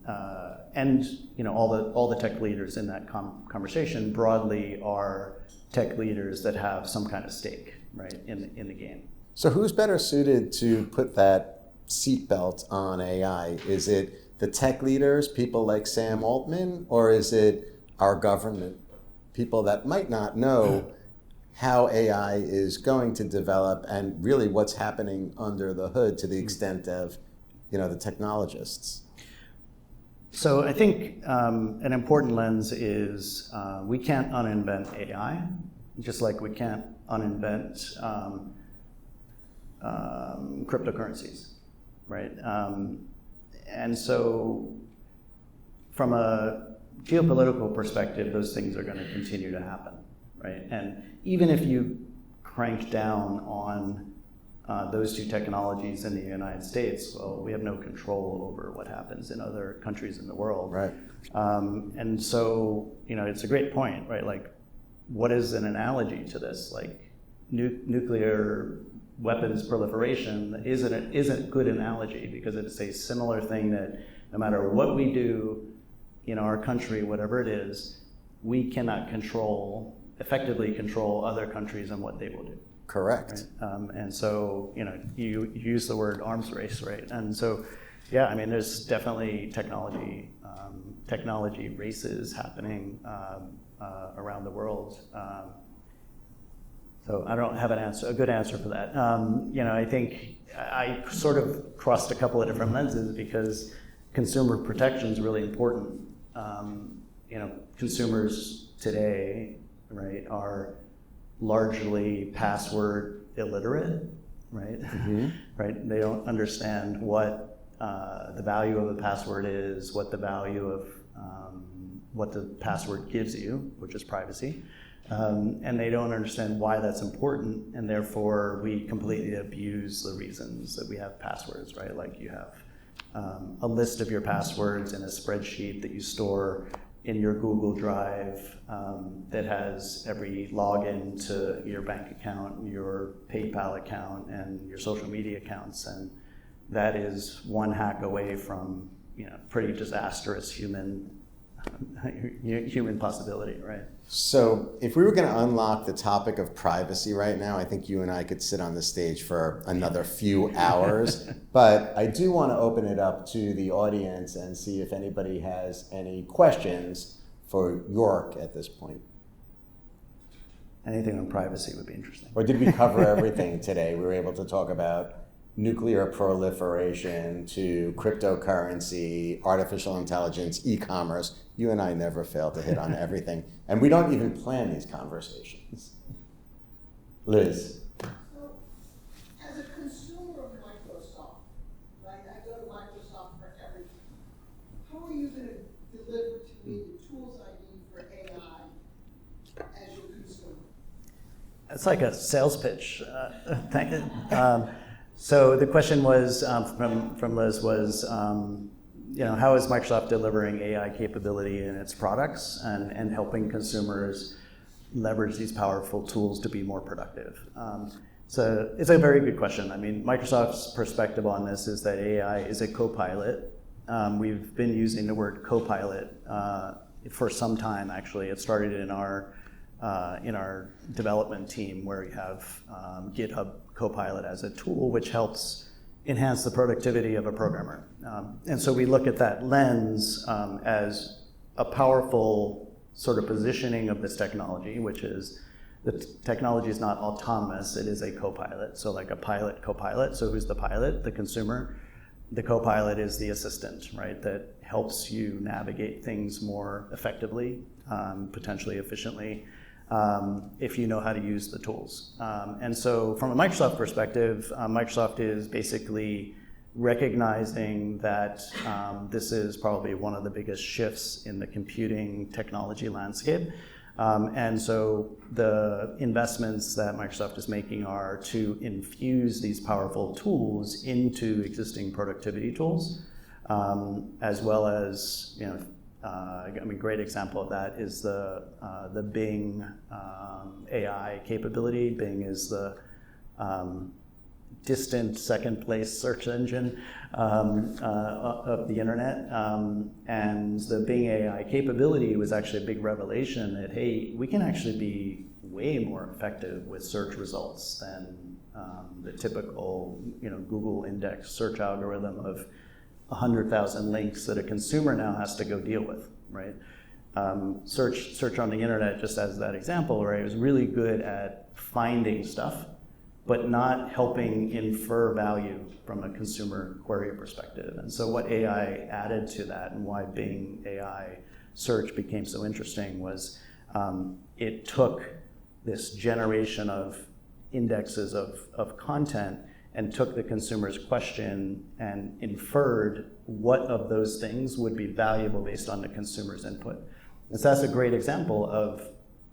S2: And all the tech leaders in that conversation broadly are tech leaders that have some kind of stake, right, in the game.
S1: So who's better suited to put that seatbelt on AI? Is it the tech leaders, people like Sam Altman, or is it our government, people that might not know how AI is going to develop and really what's happening under the hood to the extent of, the technologists?
S2: So I think an important lens is we can't uninvent AI, just like we can't uninvent cryptocurrencies, right? And so from a geopolitical perspective, those things are going to continue to happen, right? And even if you crank down on those two technologies in the United States, well, we have no control over what happens in other countries in the world.
S1: Right.
S2: And so, it's a great point, right? Like, what is an analogy to this? Like, nuclear weapons proliferation isn't a good analogy, because it's a similar thing that no matter what we do in our country, whatever it is, we cannot effectively control other countries and what they will do.
S1: Correct.
S2: Right? And so, you use the word arms race, right? And so, yeah, I mean, there's definitely technology races happening around the world. So I don't have a good answer for that. I think I sort of crossed a couple of different lenses because consumer protection is really important. Consumers today, right, are largely password illiterate, right? Mm-hmm. Right. They don't understand what the value of a password is, what the value of what the password gives you, which is privacy. And they don't understand why that's important, and therefore we completely abuse the reasons that we have passwords, right? Like you have a list of your passwords in a spreadsheet that you store in your Google Drive that has every login to your bank account, your PayPal account, and your social media accounts, and that is one hack away from pretty disastrous human possibility, right?
S1: So if we were going to unlock the topic of privacy right now, I think you and I could sit on the stage for another few hours. But I do want to open it up to the audience and see if anybody has any questions for Yorke at this point.
S2: Anything on privacy would be interesting.
S1: Or did we cover everything today? We were able to talk about nuclear proliferation to cryptocurrency, artificial intelligence, e-commerce. You and I never fail to hit on everything. And we don't even plan these conversations. Liz.
S3: So, as a consumer of Microsoft, right, I go to Microsoft for everything. How are you going to deliver to me the tools I need for AI as your consumer?
S2: It's like a sales pitch. So the question was from Liz was, how is Microsoft delivering AI capability in its products and helping consumers leverage these powerful tools to be more productive? So it's a very good question. I mean, Microsoft's perspective on this is that AI is a co-pilot. We've been using the word co-pilot for some time, actually. It started in our development team, where we have GitHub Copilot as a tool which helps enhance the productivity of a programmer. And so we look at that lens as a powerful sort of positioning of this technology, which is the technology is not autonomous, it is a co-pilot. So like a pilot, co-pilot. So who's the pilot? The consumer. The co-pilot is the assistant, right, that helps you navigate things more effectively, potentially efficiently, if you know how to use the tools. And so from a Microsoft perspective, Microsoft is basically recognizing that this is probably one of the biggest shifts in the computing technology landscape. And so the investments that Microsoft is making are to infuse these powerful tools into existing productivity tools, as well as, great example of that is the Bing AI capability. Bing is the distant second place search engine of the internet. And the Bing AI capability was actually a big revelation that, hey, we can actually be way more effective with search results than the typical, Google index search algorithm of 100,000 links that a consumer now has to go deal with, right? Search on the internet, just as that example, right, was really good at finding stuff, but not helping infer value from a consumer query perspective. And so what AI added to that, and why Bing AI search became so interesting, was it took this generation of indexes of content and took the consumer's question and inferred what of those things would be valuable based on the consumer's input. And so that's a great example of,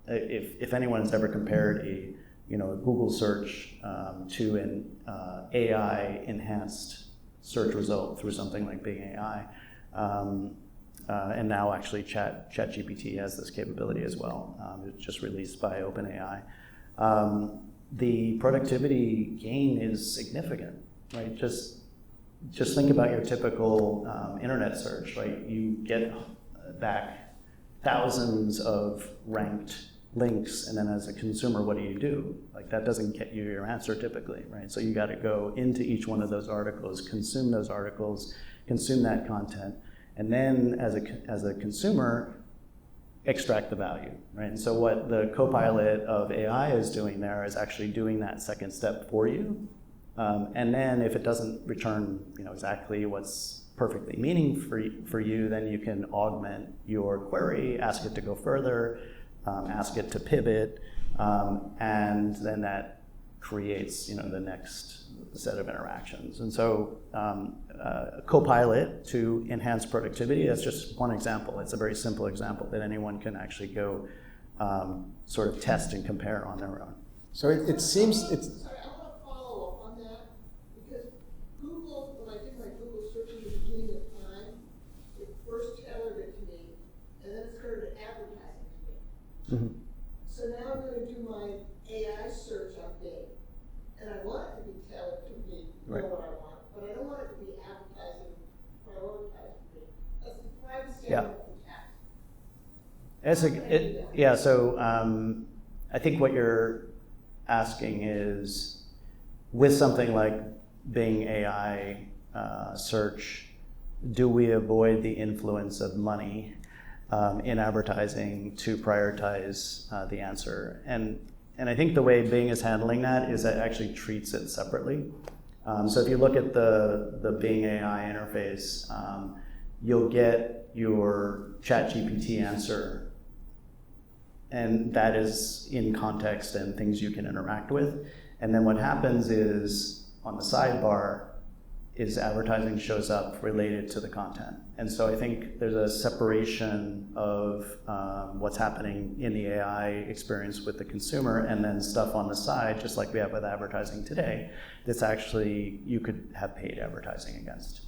S2: if anyone's ever compared a Google search to an AI enhanced search result through something like Bing AI, and now actually ChatGPT has this capability as well. It's just released by OpenAI. The productivity gain is significant, right? Just think about your typical internet search, right? You get back thousands of ranked links, and then as a consumer, what do? Like, that doesn't get you your answer typically, right? So you got to go into each one of those articles, consume those articles, consume that content, and then as a consumer, extract the value, right? And so what the co-pilot of AI is doing there is actually doing that second step for you. And then if it doesn't return, exactly what's perfectly meaning for you, then you can augment your query, ask it to go further, ask it to pivot, and then that creates, the next set of interactions. And so Copilot to enhance productivity, that's just one example. It's a very simple example that anyone can actually go sort of test and compare on their own.
S1: So it seems it's.
S3: Sorry, I want to follow up on that, because Google, when I did my Google search at the beginning of time, it first tailored it to me, and then it started advertising to me.
S2: Mm-hmm.
S3: So now I'm going to do my AI search on Bing, and I want it to be tailored to me,
S2: Right.
S3: what I want, but I don't want it to be advertising, prioritized for me. That's the privacy
S2: Yeah.
S3: I want to protect.
S2: So I think what you're asking is, with something like Bing AI search, do we avoid the influence of money in advertising to prioritize the answer? And I think the way Bing is handling that is that it actually treats it separately. So if you look at the Bing AI interface, you'll get your ChatGPT answer, and that is in context and things you can interact with. And then what happens is, on the sidebar, is advertising shows up related to the content. And so I think there's a separation of what's happening in the AI experience with the consumer, and then stuff on the side, just like we have with advertising today, that's actually, you could have paid advertising against.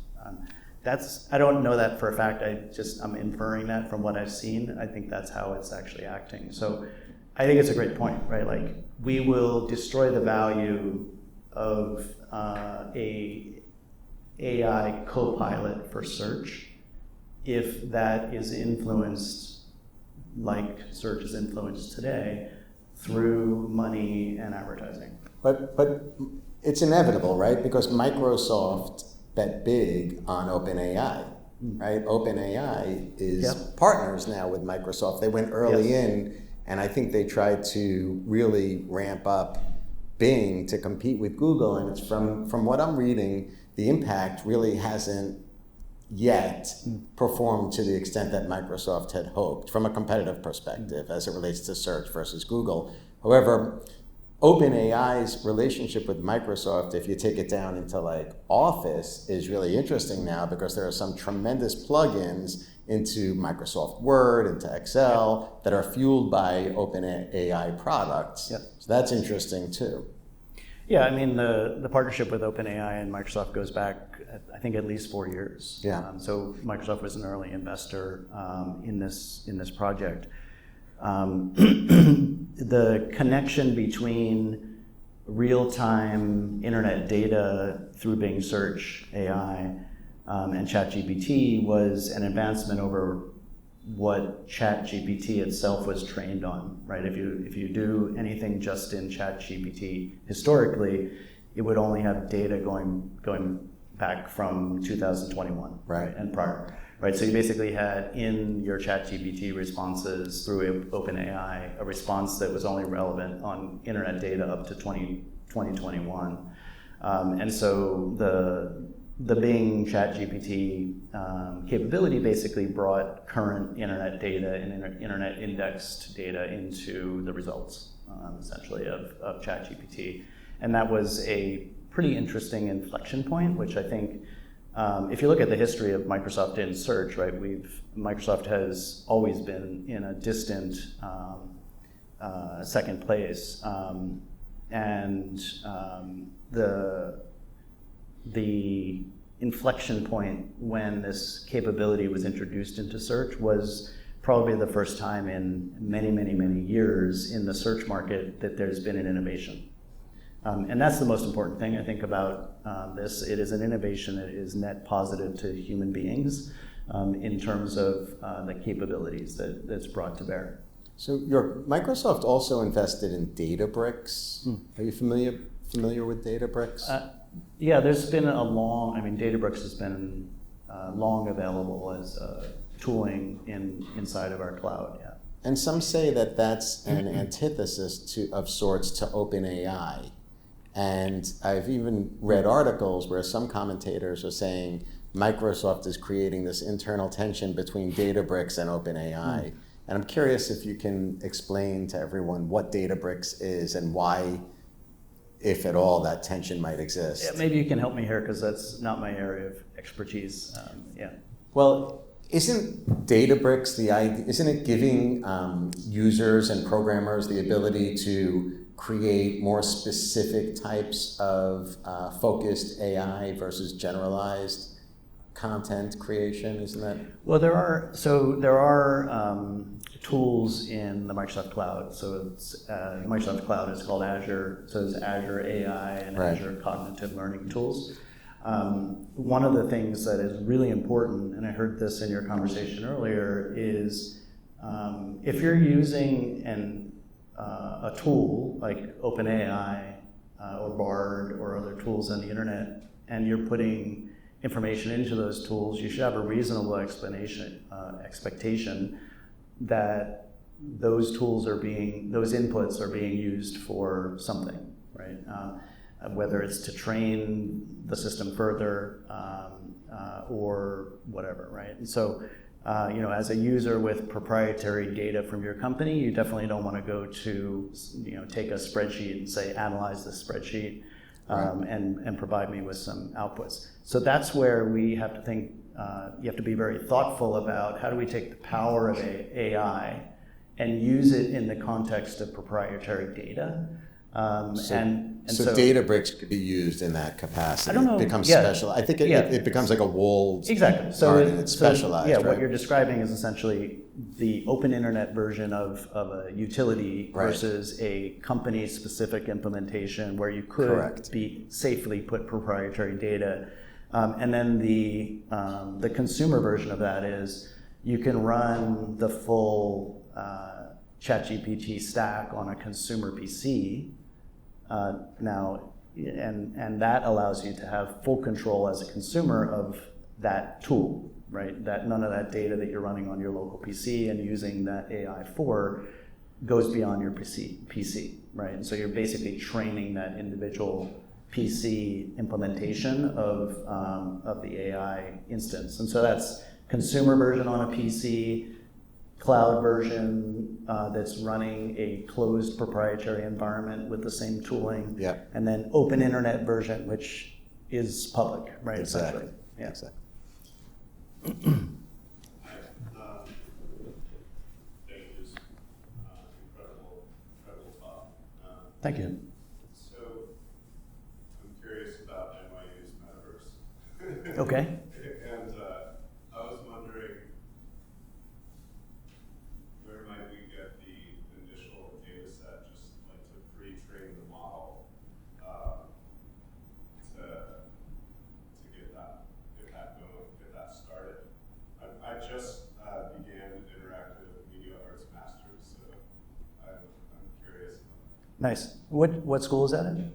S2: I don't know that for a fact, I'm inferring that from what I've seen. I think that's how it's actually acting. So I think it's a great point, right? Like, we will destroy the value of a AI co-pilot for search if that is influenced, like search is influenced today, through money and advertising.
S1: But it's inevitable, right? Because Microsoft bet big on OpenAI, right? OpenAI is partners now with Microsoft. They went early in, and I think they tried to really ramp up Bing to compete with Google. And it's from what I'm reading, the impact really hasn't yet performed to the extent that Microsoft had hoped from a competitive perspective as it relates to search versus Google. However, OpenAI's relationship with Microsoft, if you take it down into like Office, is really interesting now, because there are some tremendous plugins into Microsoft Word, into Excel, that are fueled by OpenAI products.
S2: Yep.
S1: So that's interesting too.
S2: Yeah, I mean, the partnership with OpenAI and Microsoft goes back, I think, at least 4 years.
S1: Yeah.
S2: So Microsoft was an early investor in this project. The connection between real-time internet data through Bing Search AI and ChatGPT was an advancement over what ChatGPT itself was trained on, right? If you do anything just in ChatGPT historically, it would only have data going back from 2021,
S1: Right.
S2: and prior, right? So you basically had in your ChatGPT responses through OpenAI a response that was only relevant on internet data up to 2021, and so the Bing ChatGPT capability basically brought current internet data and internet indexed data into the results, essentially, of ChatGPT. And that was a pretty interesting inflection point, which I think, if you look at the history of Microsoft in search, right, Microsoft has always been in a distant second place. The inflection point when this capability was introduced into search was probably the first time in many, many, many years in the search market that there's been an innovation. And that's the most important thing, I think, about this. It is an innovation that is net positive to human beings in terms of the capabilities that's brought to bear.
S1: So Microsoft also invested in Databricks. Are you familiar with Databricks?
S2: Yeah, there's been Databricks has been long available as tooling inside of our cloud, yeah.
S1: And some say that that's an antithesis of sorts to OpenAI. And I've even read articles where some commentators are saying Microsoft is creating this internal tension between Databricks and OpenAI. And I'm curious if you can explain to everyone what Databricks is and why, if at all, that tension might exist.
S2: Yeah, maybe you can help me here, because that's not my area of expertise. Yeah.
S1: Well, isn't Databricks isn't it giving users and programmers the ability to create more specific types of focused AI versus generalized content creation? Isn't that?
S2: Well, there are tools in the Microsoft Cloud. So it's Microsoft Cloud is called Azure. So there's Azure AI and
S1: Right.
S2: Azure Cognitive Learning Tools. One of the things that is really important, and I heard this in your conversation earlier, is if you're using a tool like OpenAI or Bard or other tools on the internet, and you're putting information into those tools, you should have a reasonable expectation that those inputs are being used for something, right? Whether it's to train the system further or whatever, right? And so, as a user with proprietary data from your company, you definitely don't want to go to, take a spreadsheet and say, analyze this spreadsheet and provide me with some outputs. So that's where we have to think, you have to be very thoughtful about how do we take the power of AI and use it in the context of proprietary data.
S1: So Databricks could be used in that capacity.
S2: I don't know.
S1: It becomes
S2: Yeah.
S1: special. I think it becomes like a walled
S2: Exactly. So
S1: garden. It's specialized.
S2: Yeah,
S1: right?
S2: what you're describing is essentially the open internet version of a utility
S1: Right.
S2: versus a company-specific implementation where you could
S1: Correct.
S2: safely put proprietary data. And then the consumer version of that is you can run the full ChatGPT stack on a consumer PC now, and that allows you to have full control as a consumer of that tool, right? That none of that data that you're running on your local PC and using that AI for goes beyond your PC, right? And so you're basically training that individual PC implementation of the AI instance. And so that's consumer version on a PC, cloud version that's running a closed proprietary environment with the same tooling, and then open internet version, which is public, right?
S1: Exactly.
S2: Essentially. Yeah.
S1: Exactly.
S4: Thank you. Incredible talk.
S2: Thank you.
S4: So I'm curious about NYU's metaverse.
S2: Okay.
S4: And I was wondering, where might we get the initial data set, just like to pre-train the model, to get that going, get that started. I just began an
S2: Nice. What school is that in?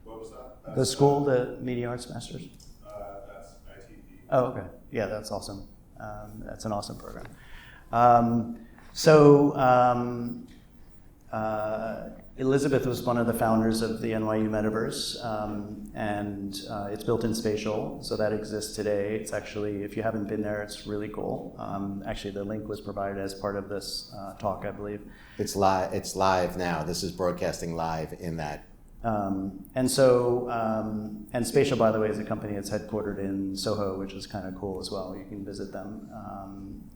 S4: What was that?
S2: The school, the Media Arts Masters?
S4: That's ITP.
S2: Oh, okay. Yeah, that's awesome. That's an awesome program. So Elizabeth was one of the founders of the NYU Metaverse, and it's built in spatial, so that exists today. It's actually, if you haven't been there, it's really cool. Actually, the link was provided as part of this talk, I believe.
S1: It's live now. This is broadcasting live in that.
S2: And Spatial, by the way, is a company that's headquartered in Soho, which is kind of cool as well. You can visit them.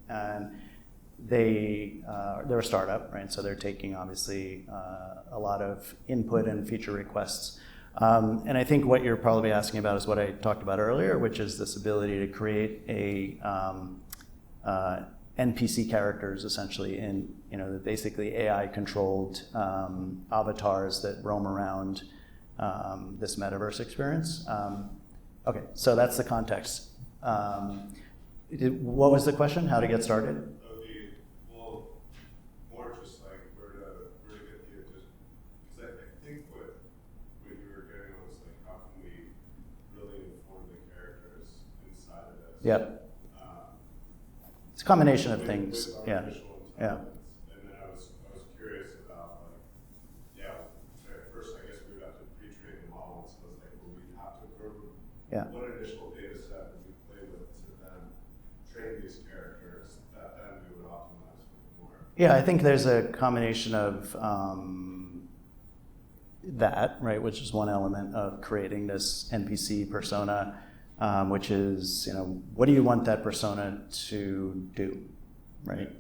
S2: And they're a startup, right? So they're taking, obviously, a lot of input and feature requests. And I think what you're probably asking about is what I talked about earlier, which is this ability to create a NPC characters, essentially, in basically AI-controlled avatars that roam around this metaverse experience. Okay, so that's the context. What was the question? How to get started?
S4: Well, more just like where to get the because I think what you were getting at was like how can we really inform the characters inside of this?
S2: Yep. It's a combination of things.
S4: With
S2: Yeah.
S4: artificial
S2: Yeah.
S4: intelligence. And then I was curious about first I guess we would have to pre-train the model, so it's like well we have to
S2: Yeah.
S4: what additional data set would we play with to then train these characters that then we would optimize for more?
S2: Yeah, I think there's a combination of that, right, which is one element of creating this NPC persona, which is, what do you want that persona to do, right?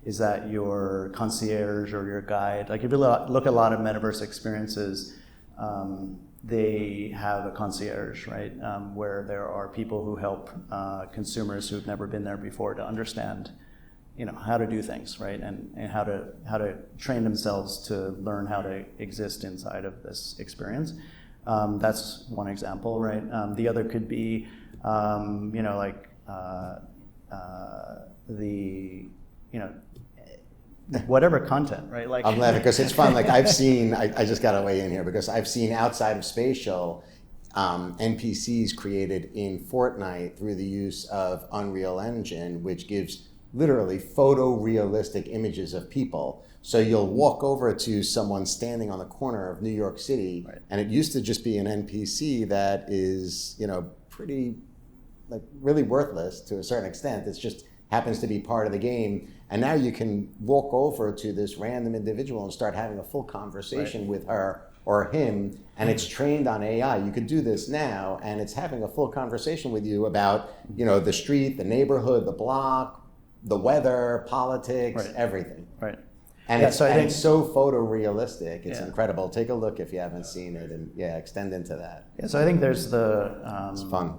S2: Is that your concierge or your guide? Like if you look at a lot of metaverse experiences, they have a concierge, right? Where there are people who help consumers who've never been there before to understand, how to do things, right? And how to train themselves to learn how to exist inside of this experience. That's one example, right? The other could be, whatever content, right? Like
S1: I'm laughing because it's fun. Like I've seen, I just got to weigh in here because I've seen outside of spatial NPCs created in Fortnite through the use of Unreal Engine, which gives literally photorealistic images of people. So you'll walk over to someone standing on the corner of New York City,
S2: right.
S1: And it used to just be an NPC that is, pretty, like really worthless to a certain extent. It's just happens to be part of the game. And now you can walk over to this random individual and start having a full conversation with her or him, and it's trained on AI. You could do this now, and it's having a full conversation with you about, the street, the neighborhood, the block, the weather, politics,
S2: Right.
S1: everything.
S2: Right.
S1: And,
S2: Yeah,
S1: it's,
S2: so I
S1: and
S2: think-
S1: it's so photorealistic. It's
S2: Yeah.
S1: incredible. Take a look if you haven't seen it, and extend into that.
S2: Yeah, so I think there's
S1: It's fun.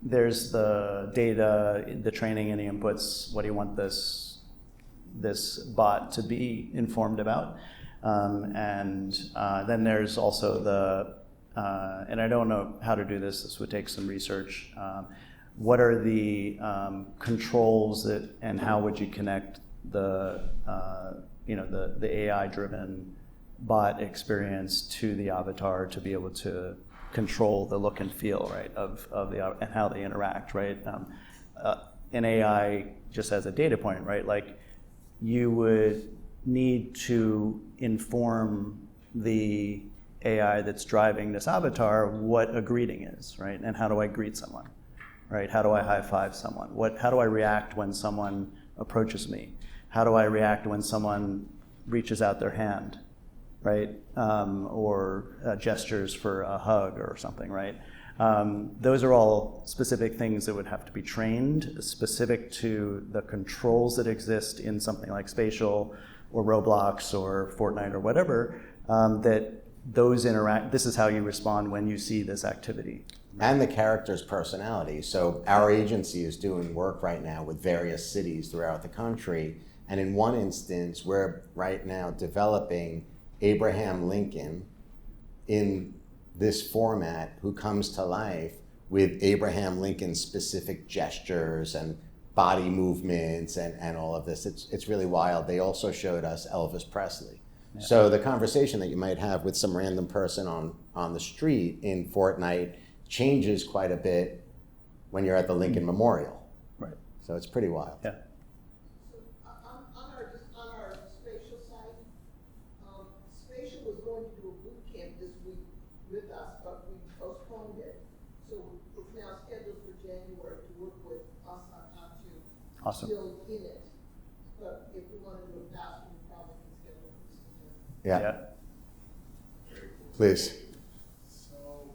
S2: There's the data, the training, and the inputs. What do you want this bot to be informed about? And then there's also and I don't know how to do this. This would take some research. What are the controls and how would you connect the AI-driven bot experience to the avatar to be able to control the look and feel, right, of the and how they interact, right? An AI, just as a data point, right, like you would need to inform the AI that's driving this avatar what a greeting is, right? And how do I greet someone, right? How do I high five someone? How do I react when someone approaches me? How do I react when someone reaches out their hand, right? Or gestures for a hug or something, right? Those are all specific things that would have to be trained, specific to the controls that exist in something like Spatial or Roblox or Fortnite or whatever, that those interact. This is how you respond when you see this activity.
S1: And the character's personality. So our agency is doing work right now with various cities throughout the country. And in one instance, we're right now developing Abraham Lincoln in this format who comes to life with Abraham Lincoln's specific gestures and body movements and all of this. It's really wild. They also showed us Elvis Presley. So the conversation that you might have with some random person on the street in Fortnite changes quite a bit when you're at the Lincoln Memorial.
S2: Right.
S1: So it's pretty wild.
S2: Yeah.
S3: So on our spatial side, spatial was going to do a boot camp this week with us, but we postponed it. So it's now scheduled for January to work with us on how to
S2: Awesome.
S3: build in it. But if we want to do it faster, we probably can schedule it for September.
S1: Yeah.
S4: Very cool.
S1: Please.
S5: So,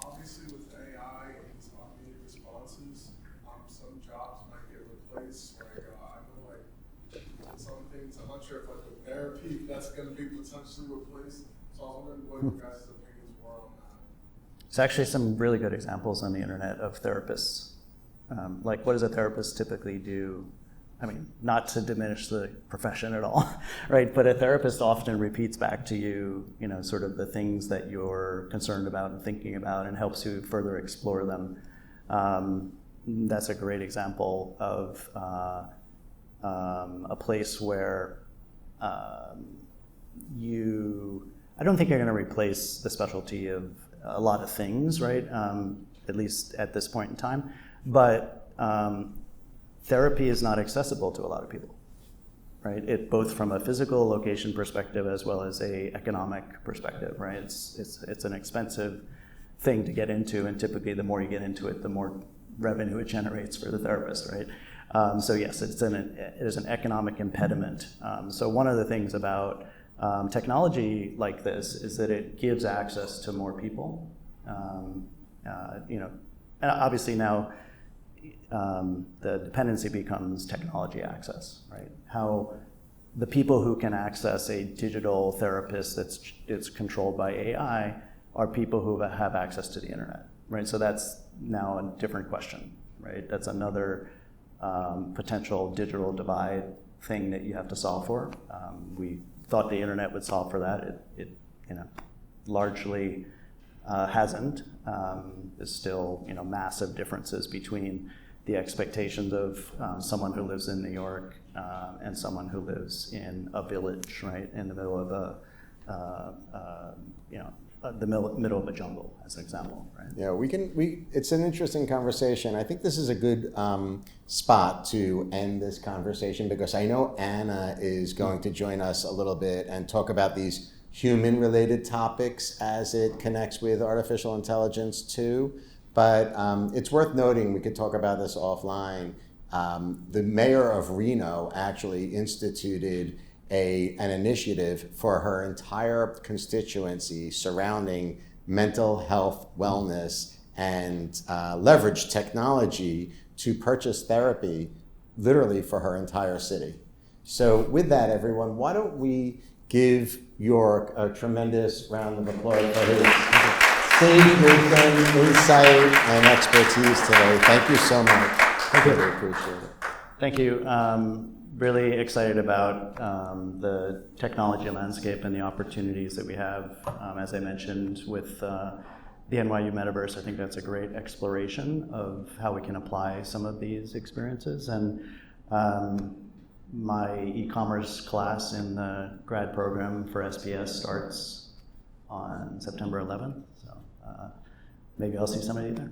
S5: obviously with AI and these automated responses, some jobs might get replaced. Like, I know like some things, I'm not sure if like with therapy, that's gonna be potentially replaced. So I was wondering what your guys' opinions were on that.
S2: There's actually some really good examples on the internet of therapists. Like, what does a therapist typically do? I mean, not to diminish the profession at all, right? But a therapist often repeats back to you, sort of the things that you're concerned about and thinking about, and helps you further explore them. That's a great example of a place where I don't think you're going to replace the specialty of a lot of things, right? At least at this point in time. But therapy is not accessible to a lot of people, right? Both from a physical location perspective as well as a economic perspective, right? It's an expensive thing to get into, and typically the more you get into it, the more revenue it generates for the therapist, right? So yes, it is an economic impediment. So one of the things about technology like this is that it gives access to more people. And obviously now, the dependency becomes technology access, right? How the people who can access a digital therapist that's controlled by AI are people who have access to the internet, right? So that's now a different question, right? That's another potential digital divide thing that you have to solve for. We thought the internet would solve for that. It largely hasn't. There's still massive differences between the expectations of someone who lives in New York and someone who lives in a village, right, in the middle of the middle of a jungle, as an example, right?
S1: Yeah, it's an interesting conversation. I think this is a good spot to end this conversation, because I know Anna is going to join us a little bit and talk about these human-related topics as it connects with artificial intelligence too. But it's worth noting, we could talk about this offline, the mayor of Reno actually instituted an initiative for her entire constituency surrounding mental health, wellness, and leverage technology to purchase therapy literally for her entire city. So with that, everyone, why don't we give Yorke a tremendous round of applause for his sage wisdom, insight, and expertise today. Thank you so much. I really appreciate it.
S2: Thank you. Really excited about the technology landscape and the opportunities that we have. As I mentioned, with the NYU Metaverse, I think that's a great exploration of how we can apply some of these experiences. And my e-commerce class in the grad program for SPS starts on September 11th. So maybe I'll see some of you there.